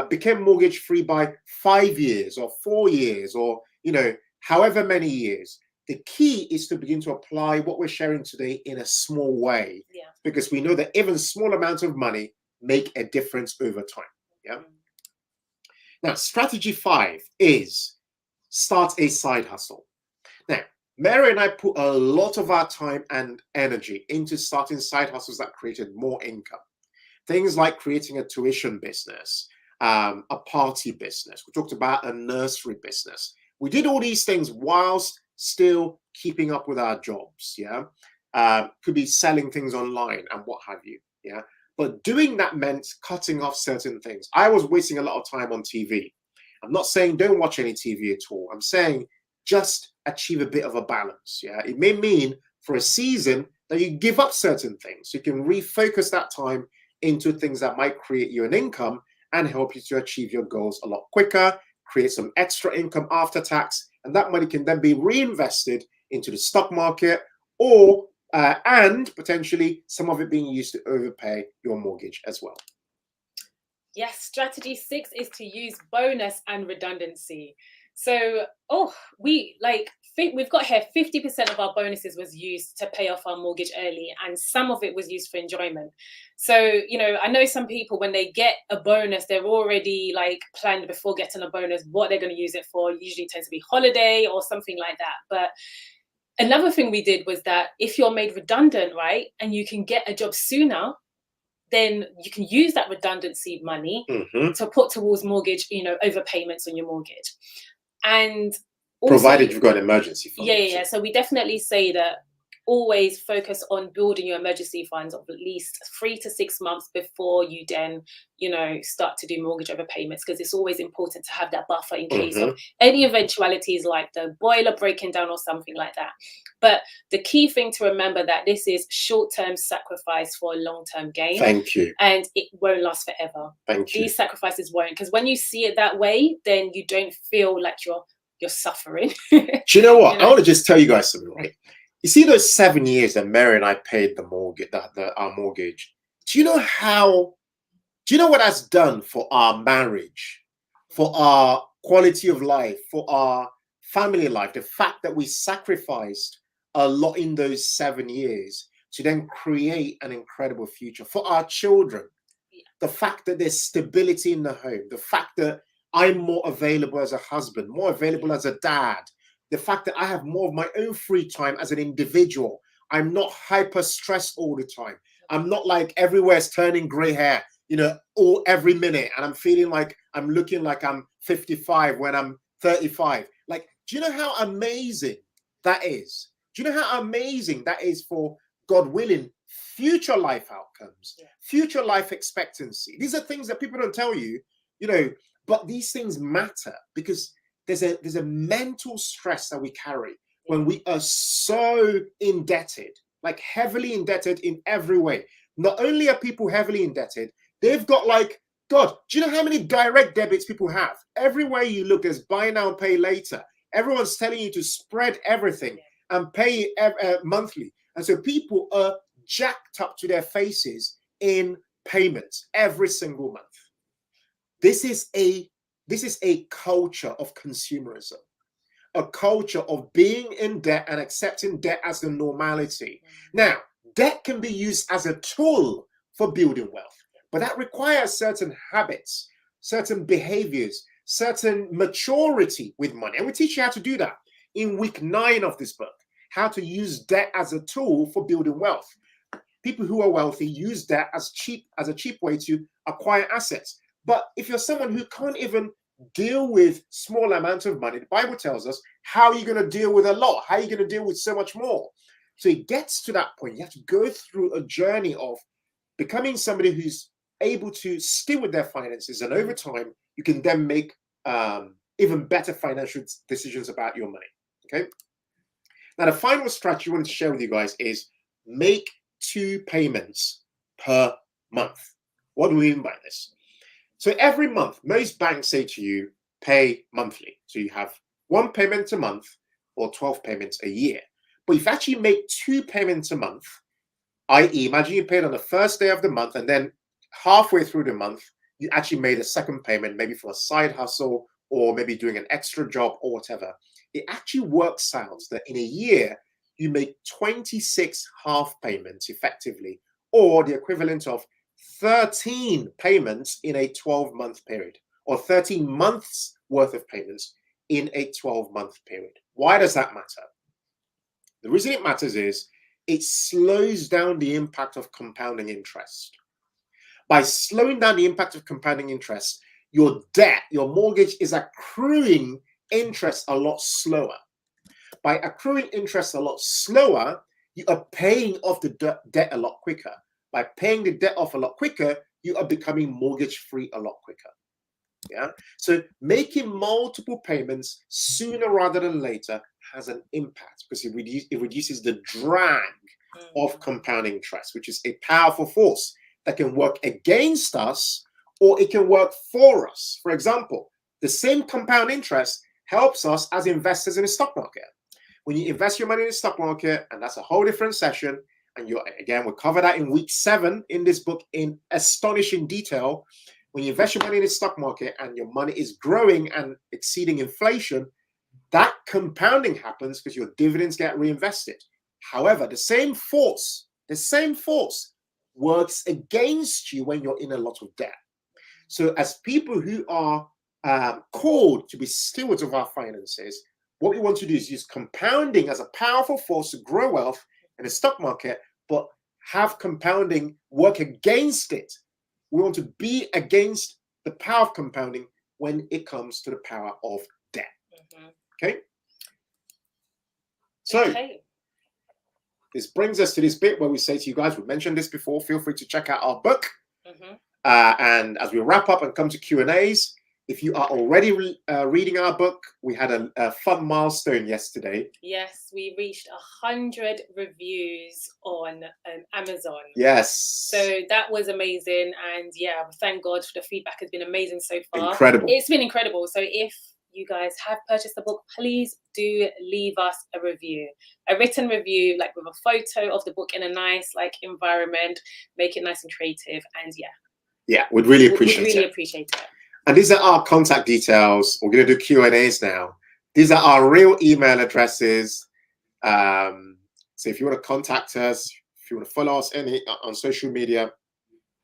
became mortgage free by 5 years or 4 years or, you know, however many years, the key is to begin to apply what we're sharing today in a small way, because we know that even small amounts of money make a difference over time. Yeah. Now, strategy 5 is start a side hustle. Now, Mary and I put a lot of our time and energy into starting side hustles that created more income. Things like creating a tuition business, a party business. We talked about a nursery business. We did all these things whilst still keeping up with our jobs. Yeah. Could be selling things online and what have you. Yeah. But doing that meant cutting off certain things. I was wasting a lot of time on TV. I'm not saying don't watch any TV at all. I'm saying just achieve a bit of a balance. Yeah. It may mean for a season that you give up certain things. So you can refocus that time into things that might create you an income and help you to achieve your goals a lot quicker, create some extra income after tax, and that money can then be reinvested into the stock market, or and potentially some of it being used to overpay your mortgage as well. Yes, strategy 6 is to use bonus and redundancy. So, we think we've got here 50% of our bonuses was used to pay off our mortgage early, and some of it was used for enjoyment. So, you know, I know some people, when they get a bonus, they're already like planned before getting a bonus what they're going to use it for. Usually tends to be holiday or something like that. But another thing we did was that if you're made redundant, right, and you can get a job sooner, then you can use that redundancy money to put towards mortgage, you know, overpayments on your mortgage. And also, provided you've got an emergency fund. Yeah. So we definitely say that always focus on building your emergency funds of at least 3 to 6 months before you then, you know, start to do mortgage overpayments, because it's always important to have that buffer in case of any eventualities like the boiler breaking down or something like that. But the key thing to remember that this is short-term sacrifice for a long-term gain. Thank you. And it won't last forever. Thank you. These sacrifices won't, because when you see it that way, then you don't feel like you're suffering. Do you know what? You know? I want to just tell you guys something, right? You see those 7 years that Mary and I paid the mortgage, our mortgage. Do you know what that's done for our marriage, for our quality of life, for our family life? The fact that we sacrificed a lot in those 7 years to then create an incredible future for our children. Yeah. The fact that there's stability in the home, the fact that I'm more available as a husband, more available as a dad, the fact that I have more of my own free time as an individual. I'm not hyper stressed all the time. I'm not like everywhere's turning gray hair, you know, every minute. And I'm feeling like I'm looking like I'm 55 when I'm 35. Like, do you know how amazing that is? Do you know how amazing that is for, God willing, future life outcomes, future life expectancy? These are things that people don't tell you, you know, but these things matter because there's a mental stress that we carry when we are so indebted, like heavily indebted in every way. Not only are people heavily indebted, they've got like, God, do you know how many direct debits people have? Everywhere you look, there's buy now, pay later. Everyone's telling you to spread everything and pay monthly. And so people are jacked up to their faces in payments every single month. This is a culture of consumerism, a culture of being in debt and accepting debt as the normality. Now, debt can be used as a tool for building wealth, but that requires certain habits, certain behaviors, certain maturity with money. And we teach you how to do that in week 9 of this book, how to use debt as a tool for building wealth. People who are wealthy use debt as a cheap way to acquire assets. But if you're someone who can't even deal with small amounts of money, the Bible tells us, how are you going to deal with a lot? How are you going to deal with so much more? So it gets to that point. You have to go through a journey of becoming somebody who's able to still with their finances. And over time, you can then make even better financial decisions about your money. Okay. Now, the final strategy I wanted to share with you guys is make 2 payments per month. What do we mean by this? So every month, most banks say to you, pay monthly. So you have 1 payment a month or 12 payments a year. But if you actually make 2 payments a month, i.e., imagine you paid on the first day of the month and then halfway through the month, you actually made a second payment, maybe for a side hustle or maybe doing an extra job or whatever. It actually works out that in a year, you make 26 half payments effectively, or the equivalent of 13 payments in a 12-month period, or 13 months worth of payments in a 12-month period. Why does that matter? The reason it matters is it slows down the impact of compounding interest. By slowing down the impact of compounding interest, your debt, your mortgage is accruing interest a lot slower. By accruing interest a lot slower, you are paying off the debt a lot quicker. By paying the debt off a lot quicker, you are becoming mortgage-free a lot quicker. Yeah. So making multiple payments sooner rather than later has an impact because it reduces the drag of compounding interest, which is a powerful force that can work against us or it can work for us. For example, the same compound interest helps us as investors in the stock market. When you invest your money in the stock market, and that's a whole different session, and we'll cover that in week 7 in this book in astonishing detail. When you invest your money in the stock market and your money is growing and exceeding inflation, that compounding happens because your dividends get reinvested. However, the same force works against you when you're in a lot of debt. So as people who are called to be stewards of our finances, what we want to do is use compounding as a powerful force to grow wealth in the stock market, but have compounding work against it. We want to be against the power of compounding when it comes to the power of debt. Okay? So, this brings us to this bit where we say to you guys, we mentioned this before, feel free to check out our book. And as we wrap up and come to Q&As, if you are already reading our book, we had a fun milestone yesterday. Yes, we reached 100 reviews on Amazon. Yes. So that was amazing. And yeah, thank God for the feedback has been amazing so far. Incredible. It's been incredible. So if you guys have purchased the book, please do leave us a review, a written review, like with a photo of the book in a nice environment, make it nice and creative. And yeah, we'd really appreciate it. And these are our contact details. We're going to do Q&As now. These are our real email addresses. So if you want to contact us, if you want to follow us on social media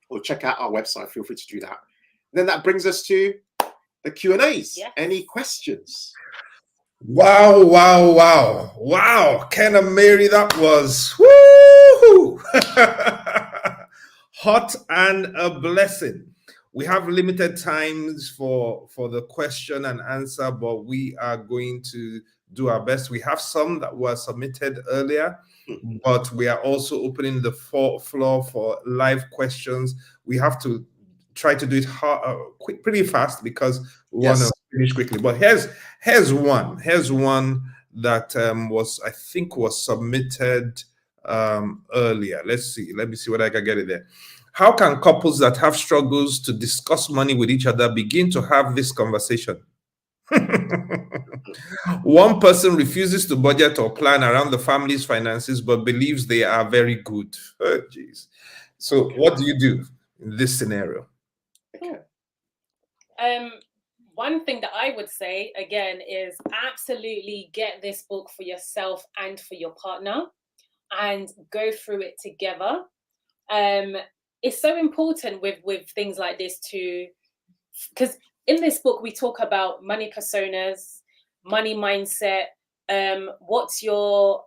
or check out our website, feel free to do that. And then that brings us to the Q&As. Yes. Any questions? Wow. Ken and Mary, that was woo! Hot and a blessing. We have limited times for the question and answer, but we are going to do our best. We have some that were submitted earlier, but we are also opening the floor for live questions. We have to try to do it pretty fast because we want to finish quickly. But here's one that was submitted earlier. Let me see whether I can get it there. How can couples that have struggles to discuss money with each other begin to have this conversation? One person refuses to budget or plan around the family's finances, but believes they are very good. Oh, geez. So what do you do in this scenario? Okay. One thing that I would say, again, is absolutely get this book for yourself and for your partner and go through it together. It's so important with things like this because in this book, we talk about money personas, money mindset, what's your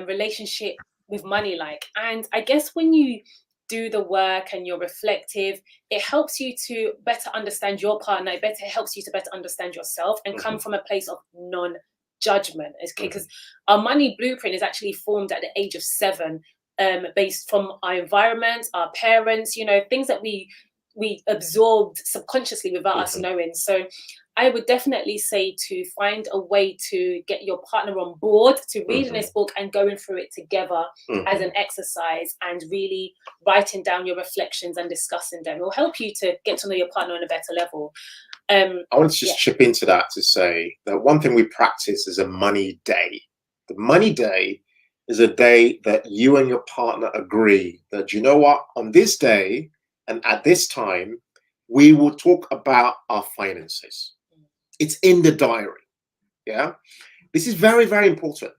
relationship with money like? And I guess when you do the work and you're reflective, it helps you to better understand your partner. It helps you to better understand yourself and come from a place of non-judgment. Okay, because our money blueprint is actually formed at the age of 7, based from our environment, our parents, things that we absorbed subconsciously without us knowing. So I would definitely say to find a way to get your partner on board to reading this book and going through it together as an exercise and really writing down your reflections and discussing them. It will help you to get to know your partner on a better level. I want to just chip into that to say that one thing we practice is a money day. The money day is a day that you and your partner agree that, you know what, on this day and at this time, we will talk about our finances. It's in the diary. Yeah. This is very, very important,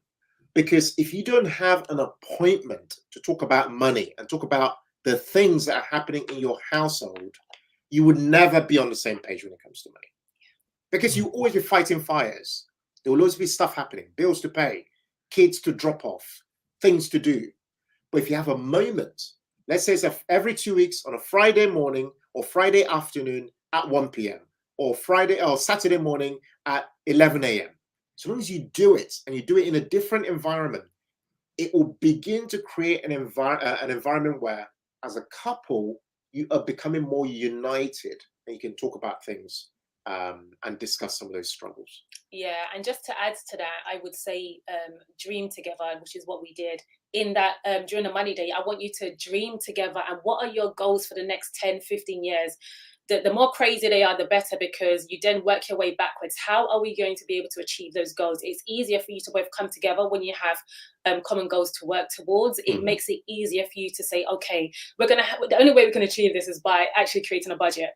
because if you don't have an appointment to talk about money and talk about the things that are happening in your household, you would never be on the same page when it comes to money, because you always be fighting fires. There will always be stuff happening, bills to pay, kids to drop off, things to do. But if you have a moment, let's say it's every 2 weeks on a Friday morning or Friday afternoon at 1 p.m. or Friday or Saturday morning at 11 a.m. So long as you do it and you do it in a different environment, it will begin to create an environment where, as a couple, you are becoming more united and you can talk about things and discuss some of those struggles. Yeah, and just to add to that, I would say dream together, which is what we did in that during the money day. I want you to dream together, and what are your goals for the next 10, 15 years? The more crazy they are, the better, because you then work your way backwards. How are we going to be able to achieve those goals? It's easier for you to both come together when you have common goals to work towards. It makes it easier for you to say, okay, the only way we can achieve this is by actually creating a budget.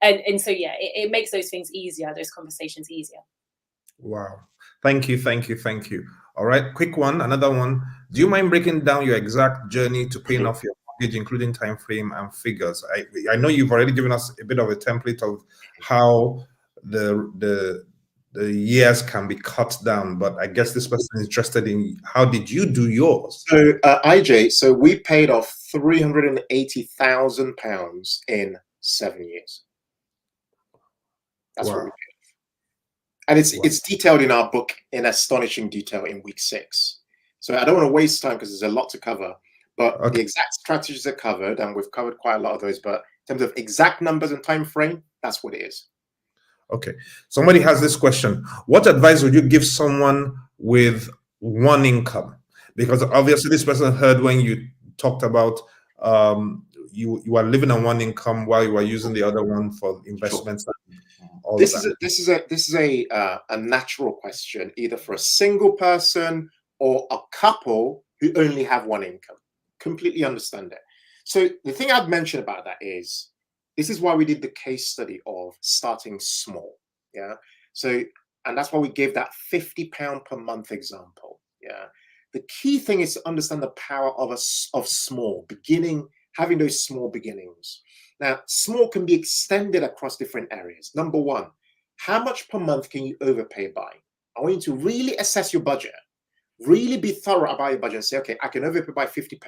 And so, yeah, it makes those things easier, those conversations easier. Wow. Thank you. All right, quick one, another one. Do you mind breaking down your exact journey to paying off your mortgage, including time frame and figures? I know you've already given us a bit of a template of how the years can be cut down, but I guess this person is interested in how did you do yours? So IJ, so we paid off £380,000 in 7 years. That's what we paid. And it's detailed in our book in astonishing detail in week 6. So I don't want to waste time because there's a lot to cover, but the exact strategies are covered, and we've covered quite a lot of those. But in terms of exact numbers and time frame, that's what it is. Okay. Somebody has this question. What advice would you give someone with one income? Because obviously this person heard when you talked about you are living on one income while you are using the other one for investments. Sure. This is a natural question, either for a single person or a couple who only have one income. Completely understand it. So the thing I'd mention about that is, this is why we did the case study of starting small. Yeah. So, and that's why we gave that £50 per month example. Yeah. The key thing is to understand the power of small beginning, having those small beginnings. Now, small can be extended across different areas. Number one, how much per month can you overpay by? I want you to really assess your budget, really be thorough about your budget and say, okay, I can overpay by £50,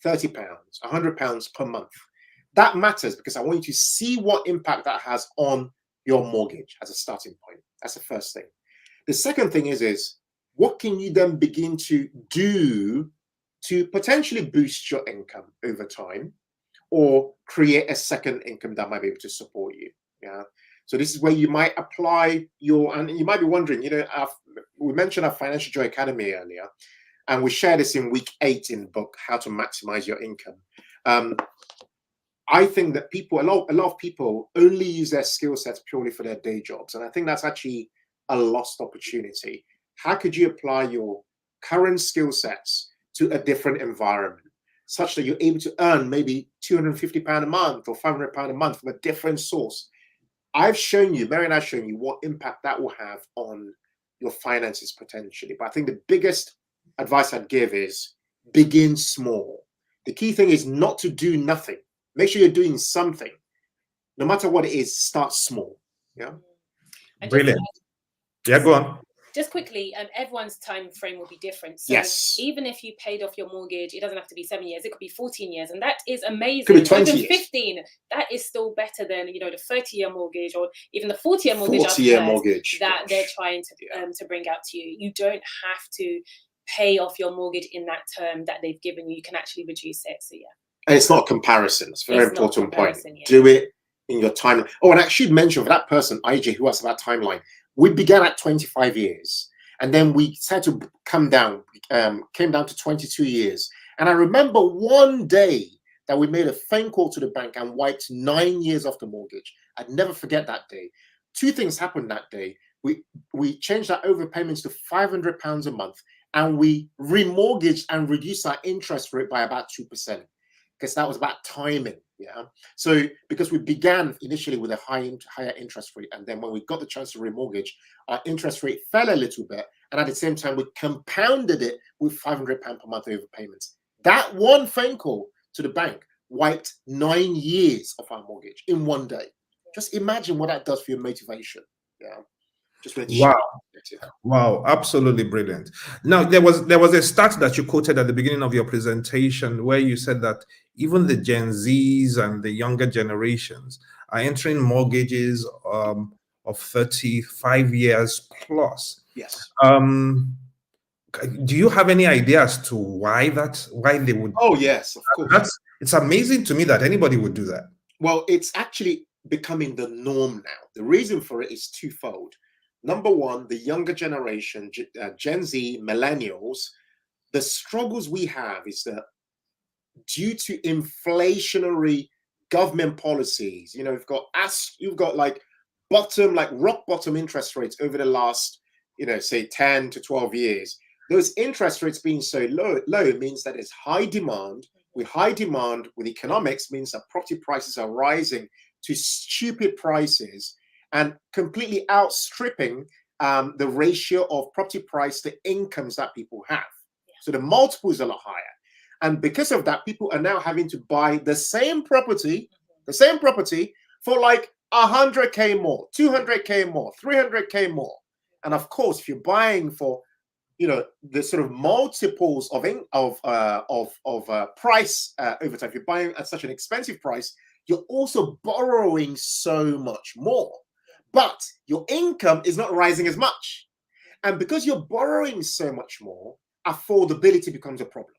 £30, £100 per month. That matters because I want you to see what impact that has on your mortgage as a starting point. That's the first thing. The second thing is what can you then begin to do to potentially boost your income over time, or create a second income that might be able to support you. Yeah. So this is where you might apply and you might be wondering, we mentioned our Financial Joy Academy earlier, and we share this in week 8 in the book, How to Maximize Your Income. I think that a lot of people only use their skill sets purely for their day jobs. And I think that's actually a lost opportunity? How could you apply your current skill sets to a different environment, such that you're able to earn maybe £250 a month or £500 a month from a different source? I've shown you, Mary and I've shown you what impact that will have on your finances potentially. But I think the biggest advice I'd give is begin small. The key thing is not to do nothing. Make sure you're doing something. No matter what it is, start small. Yeah. Brilliant. Yeah, go on. Just quickly, everyone's time frame will be different. So yes. Even if you paid off your mortgage, it doesn't have to be 7 years. It could be 14 years, and that is amazing. Could be 20 years. 15. That is still better than the 30-year mortgage or even the 40-year mortgage. 40-year mortgage that they're trying to bring out to you. You don't have to pay off your mortgage in that term that they've given you. You can actually reduce it. So and it's not a comparison. It's a very important point. Yeah. Do it in your timeline. Oh, and I should mention for that person, IJ, who asked about timeline. We began at 25 years, and then we started to come down, came down to 22 years. And I remember one day that we made a phone call to the bank and wiped 9 years off the mortgage. I'd never forget that day. Two things happened that day. We changed our overpayments to £500 a month, and we remortgaged and reduced our interest rate by about 2%, because that was about timing. Yeah. So because we began initially with a higher interest rate, and then when we got the chance to remortgage, our interest rate fell a little bit, and at the same time we compounded it with £500 per month overpayments. That one phone call to the bank wiped 9 years of our mortgage in one day. Just imagine what that does for your motivation. Yeah. Just wow, absolutely brilliant. Now, there was a stat that you quoted at the beginning of your presentation where you said that even the Gen Zs and the younger generations are entering mortgages of 35 years plus. Yes. Do you have any idea as to why they would? Oh, yes, of course. It's amazing to me that anybody would do that. Well, it's actually becoming the norm now. The reason for it is twofold. Number one, the younger generation, Gen Z, millennials, the struggles we have is that due to inflationary government policies, you've got like rock bottom interest rates over the last, say 10 to 12 years. Those interest rates being so low means that there's high demand. With high demand, with economics, means that property prices are rising to stupid prices and completely outstripping the ratio of property price to incomes that people have. So the multiple is a lot higher. And because of that, people are now having to buy the same property for like 100K more, 200K more, 300K more. And of course, if you're buying for, the sort of multiples of price over time, if you're buying at such an expensive price, you're also borrowing so much more. But your income is not rising as much. And because you're borrowing so much more, affordability becomes a problem.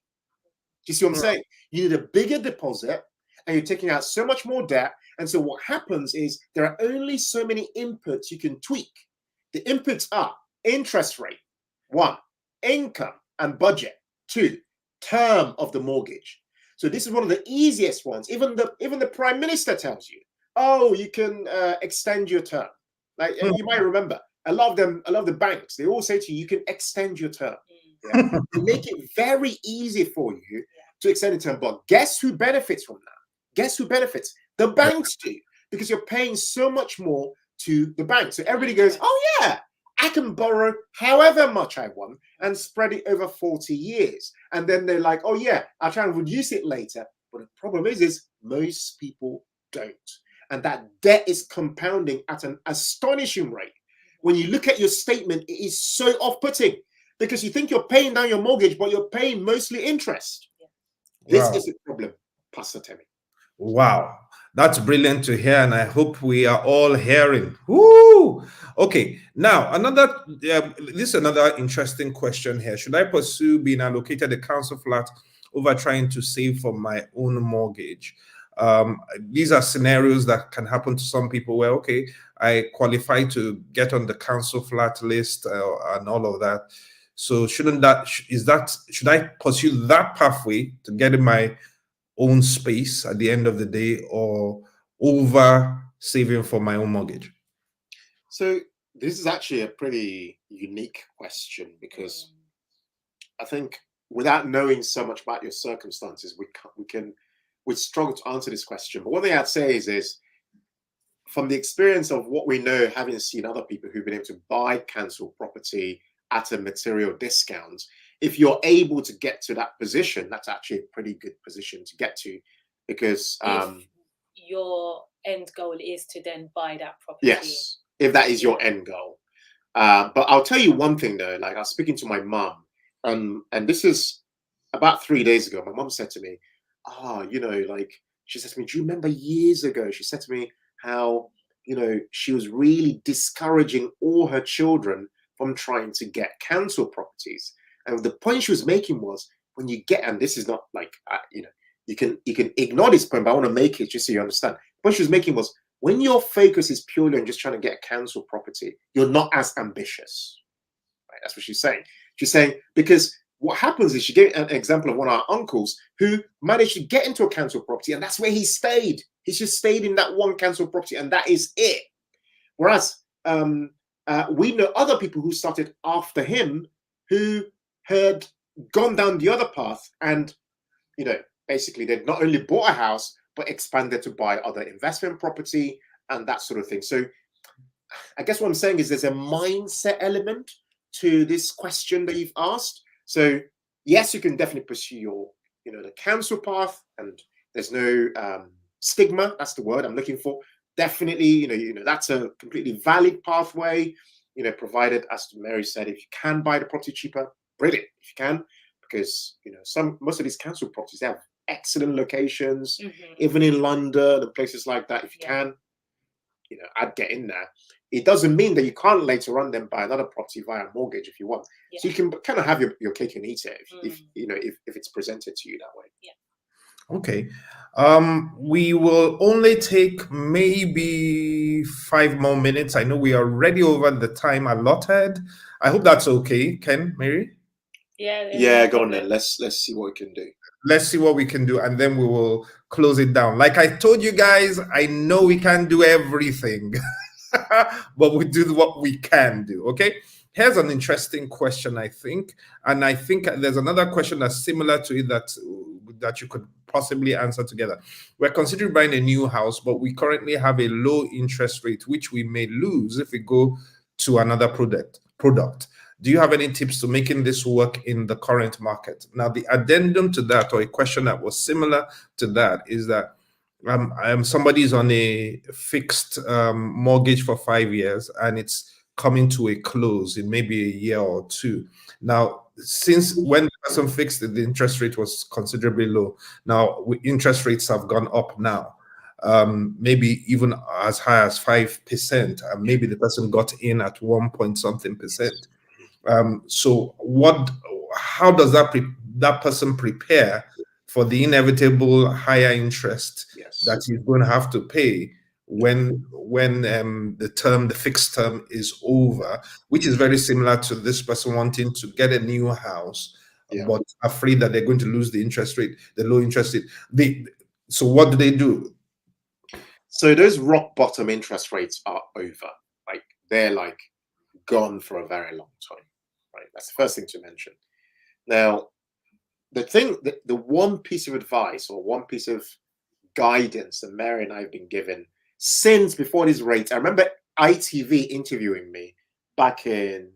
Do you see what I'm saying? You need a bigger deposit, and you're taking out so much more debt. And so what happens is there are only so many inputs you can tweak. The inputs are interest rate, 1, income and budget, 2, term of the mortgage. So this is one of the easiest ones. Even the Prime Minister tells you, oh, you can extend your term. Like you might remember, a lot of the banks, they all say to you, you can extend your term. Yeah? They make it very easy for you to extend the term. But guess who benefits from that? Guess who benefits? The banks do, because you're paying so much more to the bank. So everybody goes, oh yeah, I can borrow however much I want and spread it over 40 years. And then they're like, oh yeah, I'll try and reduce it later. But the problem is most people don't. And that debt is compounding at an astonishing rate. When you look at your statement, it is so off-putting because you think you're paying down your mortgage, but you're paying mostly interest. This is a problem, Pastor Temi. Wow, that's brilliant to hear, and I hope we are all hearing. Woo! Okay, now this is another interesting question here. Should I pursue being allocated a council flat over trying to save for my own mortgage? These are scenarios that can happen to some people where, okay, I qualify to get on the council flat list and all of that. So should I pursue that pathway to get in my own space at the end of the day, or over saving for my own mortgage? So This is actually a pretty unique question, because I think without knowing so much about your circumstances, we struggle to answer this question. But one thing I'd say is from the experience of what we know, having seen other people who've been able to buy cancel property at a material discount, if you're able to get to that position, that's actually a pretty good position to get to, because if your end goal is to then buy that property. Yes, if that is your end goal. But I'll tell you one thing though, like I was speaking to my mum, and this is about 3 days ago. My mum said to me, she said to me, do you remember years ago? She said to me how, she was really discouraging all her children from trying to get council properties. And the point she was making was, when you get, and this is not like, you can ignore this point, but I want to make it just so you understand. The point she was making was, when your focus is purely on just trying to get a council property, you're not as ambitious. Right? That's what she's saying. She's saying, because what happens is, she gave an example of one of our uncles who managed to get into a council property, and that's where he stayed. He's just stayed in that one council property, and that is it. Whereas we know other people who started after him who had gone down the other path, and basically they'd not only bought a house but expanded to buy other investment property and that sort of thing. So I guess what I'm saying is there's a mindset element to this question that you've asked. So yes, you can definitely pursue your, the council path, and there's no stigma. That's the word I'm looking for. Definitely, that's a completely valid pathway, provided, as Mary said, if you can buy the property cheaper, brilliant, if you can, because, most of these council properties, they have excellent locations, even in London and places like that. If you can, I'd get in there. It doesn't mean that you can't later on then buy another property via mortgage if you want. Yeah. So you can kind of have your cake and eat it if it's presented to you that way. Yeah. Okay. We will only take maybe 5 more minutes. I know we are already over the time allotted. I hope that's okay, Ken, Mary. Yeah, go on then. Let's see what we can do. Let's see what we can do, and then we will close it down. Like I told you guys, I know we can't do everything, but we do what we can do. Okay. Here's an interesting question, I think, and I think there's another question that's similar to it that you could possibly answer together. We're considering buying a new house, but we currently have a low interest rate, which we may lose if we go to another product. Do you have any tips to making this work in the current market? Now, the addendum to that, or a question that was similar to that, is that somebody's on a fixed mortgage for 5 years, and it's coming to a close in maybe a year or two. Now, since when the person fixed it, the interest rate was considerably low. Now, interest rates have gone up now, maybe even as high as 5%, and maybe the person got in at 1 point something percent. So how does that person prepare for the inevitable higher interest that he's going to have to pay when the fixed term is over, which is very similar to this person wanting to get a new house, but afraid that they're going to lose the interest rate, the low interest rate. So what do they do? So those rock bottom interest rates are over. Like they're like gone for a very long time. Right, that's the first thing to mention. Now, the one piece of advice or one piece of guidance that Mary and I have been given since before these rates. I remember ITV interviewing me back in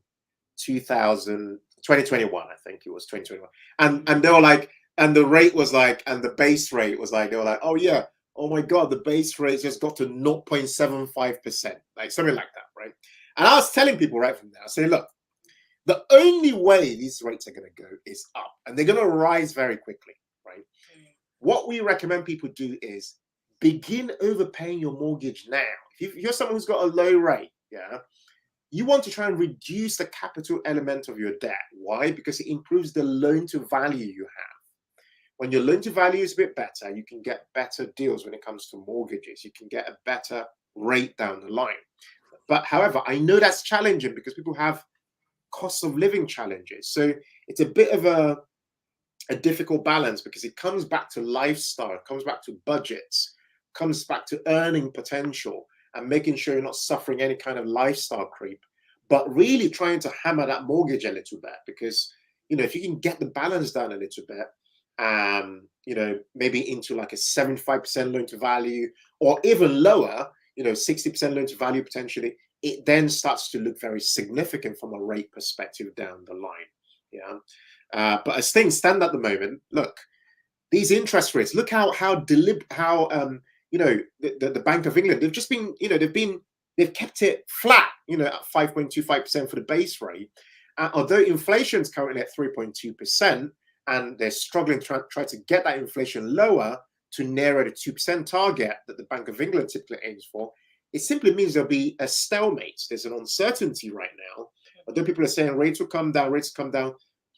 2021, I think it was 2021, and they were like, and the rate was like, and the base rate was like, they were like, oh yeah, oh my god, the base rate just got to 0.75%, like something like that, right? And I was telling people right from there, I said, look, the only way these rates are going to go is up, and they're going to rise very quickly, right? What we recommend people do is begin overpaying your mortgage now. If you're someone who's got a low rate, you want to try and reduce the capital element of your debt. Why? Because it improves the loan to value you have. When your loan to value is a bit better, you can get better deals when it comes to mortgages. You can get a better rate down the line. But however, I know that's challenging because people have cost of living challenges. So it's a bit of a difficult balance, because it comes back to lifestyle, it comes back to budgets, comes back to earning potential. and making sure you're not suffering any kind of lifestyle creep, but really trying to hammer that mortgage a little bit, because, you know, if you can get the balance down a little bit, you know, maybe into like a 75% loan to value, or even lower, you know, 60% loan to value potentially, it then starts to look very significant from a rate perspective down the line. Yeah. But as things stand at the moment, look, these interest rates, look how you know, the Bank of England, they've just been, you know, they've kept it flat, you know, at 5.25% for the base rate. Although inflation is currently at 3.2%, and they're struggling to try to get that inflation lower to nearer the 2% target that the Bank of England typically aims for, it simply means there'll be a stalemate. There's an uncertainty right now. Although people are saying rates will come down,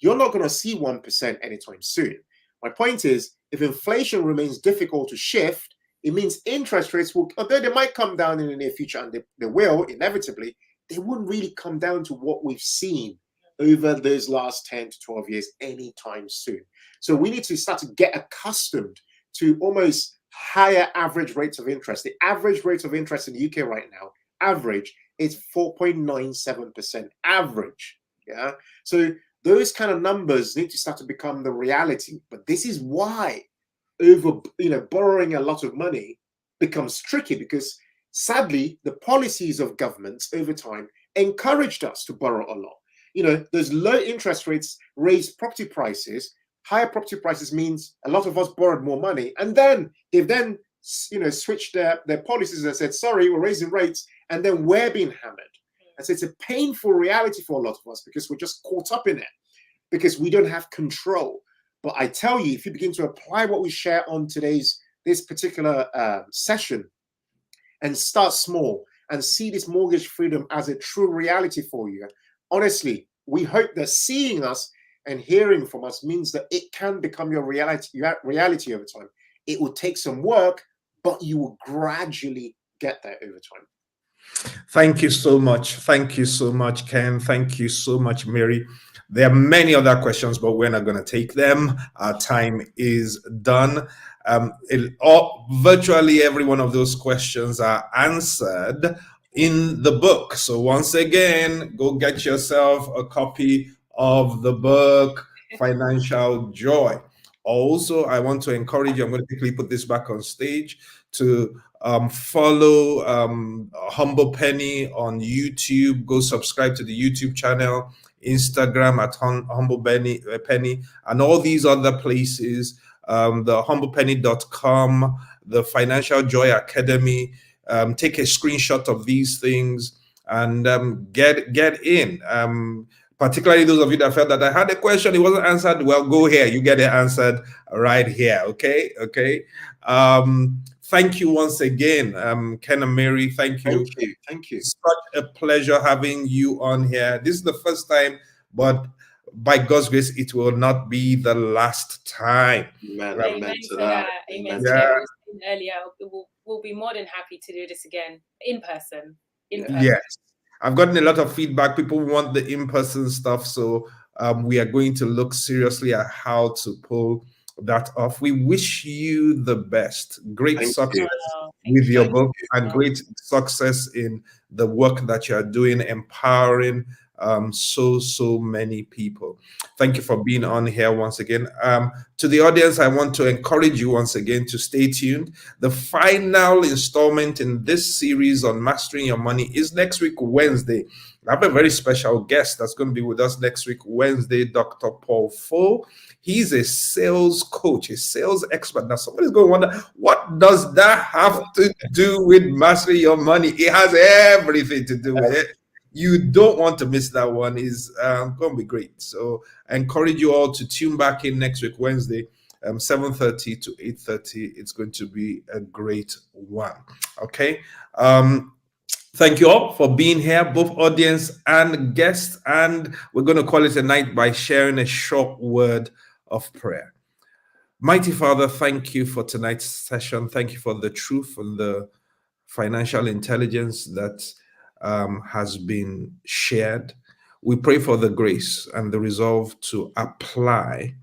you're not going to see 1% anytime soon. My point is, if inflation remains difficult to shift, it means interest rates will, although they might come down in the near future, and they will inevitably, they wouldn't really come down to what we've seen over those last 10 to 12 years anytime soon. So we need to start to get accustomed to almost higher average rates of interest. The average rate of interest in the UK right now, average, is 4.97% average. Yeah. So those kind of numbers need to start to become the reality. But this is why borrowing a lot of money becomes tricky, because sadly, the policies of governments over time encouraged us to borrow a lot. You know, those low interest rates raise property prices. Higher property prices means a lot of us borrowed more money, and then they've switched their policies and said, sorry, we're raising rates, and then we're being hammered. And so it's a painful reality for a lot of us, because we're just caught up in it, because we don't have control. But I tell you, if you begin to apply what we share on this particular session, and start small and see this mortgage freedom as a true reality for you, honestly, we hope that seeing us and hearing from us means that it can become your reality over time. It will take some work, but you will gradually get there over time. Thank you so much. Thank you so much, Ken. Thank you so much, Mary. There are many other questions, but we're not going to take them. Our time is done. Virtually every one of those questions are answered in the book. So once again, go get yourself a copy of the book, Financial Joy. Also, I want to encourage you, I'm going to quickly put this back on stage, to follow Humble Penny on YouTube. Go subscribe to the YouTube channel, Instagram at Humble Penny, and all these other places, the humblepenny.com, the Financial Joy Academy. Take a screenshot of these things and get in. Particularly those of you that felt that I had a question, it wasn't answered. Well, go here. You get it answered right here. Okay. Thank you once again, Ken and Mary. Thank you. Thank you. Such a pleasure having you on here. This is the first time, but by God's grace, it will not be the last time. Amen to that. Amen to that. Earlier, we'll be more than happy to do this again in person. Yes. I've gotten a lot of feedback. People want the in-person stuff. So we are going to look seriously at how to pull that off. We wish you the best. Great success with your book, and great success in the work that you're doing, empowering so many people. Thank you for being on here once again. To the audience, I want to encourage you once again to stay tuned. The final installment in this series on mastering your money is next week, Wednesday. I have a very special guest that's going to be with us next week, Wednesday, Dr. Paul Fo. He's a sales coach, a sales expert. Now, somebody's going to wonder, what does that have to do with mastering your money? It has everything to do with it. You don't want to miss that one. It's going to be great. So I encourage you all to tune back in next week, Wednesday, 7:30 to 8:30. It's going to be a great one. Okay. Thank you all for being here, both audience and guests. And we're going to call it a night by sharing a short word of prayer. Mighty Father, thank you for tonight's session. Thank you for the truth and the financial intelligence that has been shared. We pray for the grace and the resolve to apply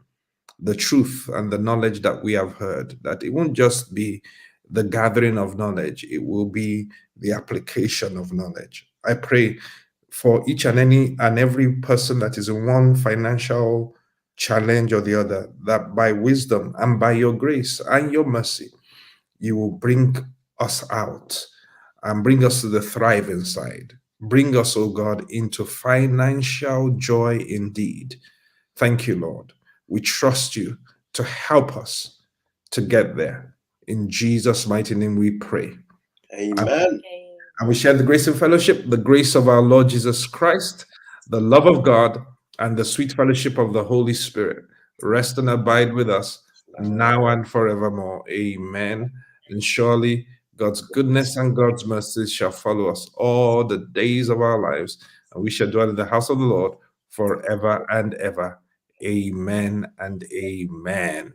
the truth and the knowledge that we have heard, that it won't just be the gathering of knowledge. It will be the application of knowledge. I pray for each and every person that is in one financial challenge or the other, that by wisdom and by your grace and your mercy, you will bring us out and bring us to the thriving side. Bring us, oh God, into financial joy indeed. Thank you, Lord. We trust you to help us to get there. In Jesus' mighty name we pray. Amen. And we share the grace and fellowship, the grace of our Lord Jesus Christ, the love of God, and the sweet fellowship of the Holy Spirit rest and abide with us now and forevermore. Amen. And surely God's goodness and God's mercy shall follow us all the days of our lives, and we shall dwell in the house of the Lord forever and ever. Amen and amen.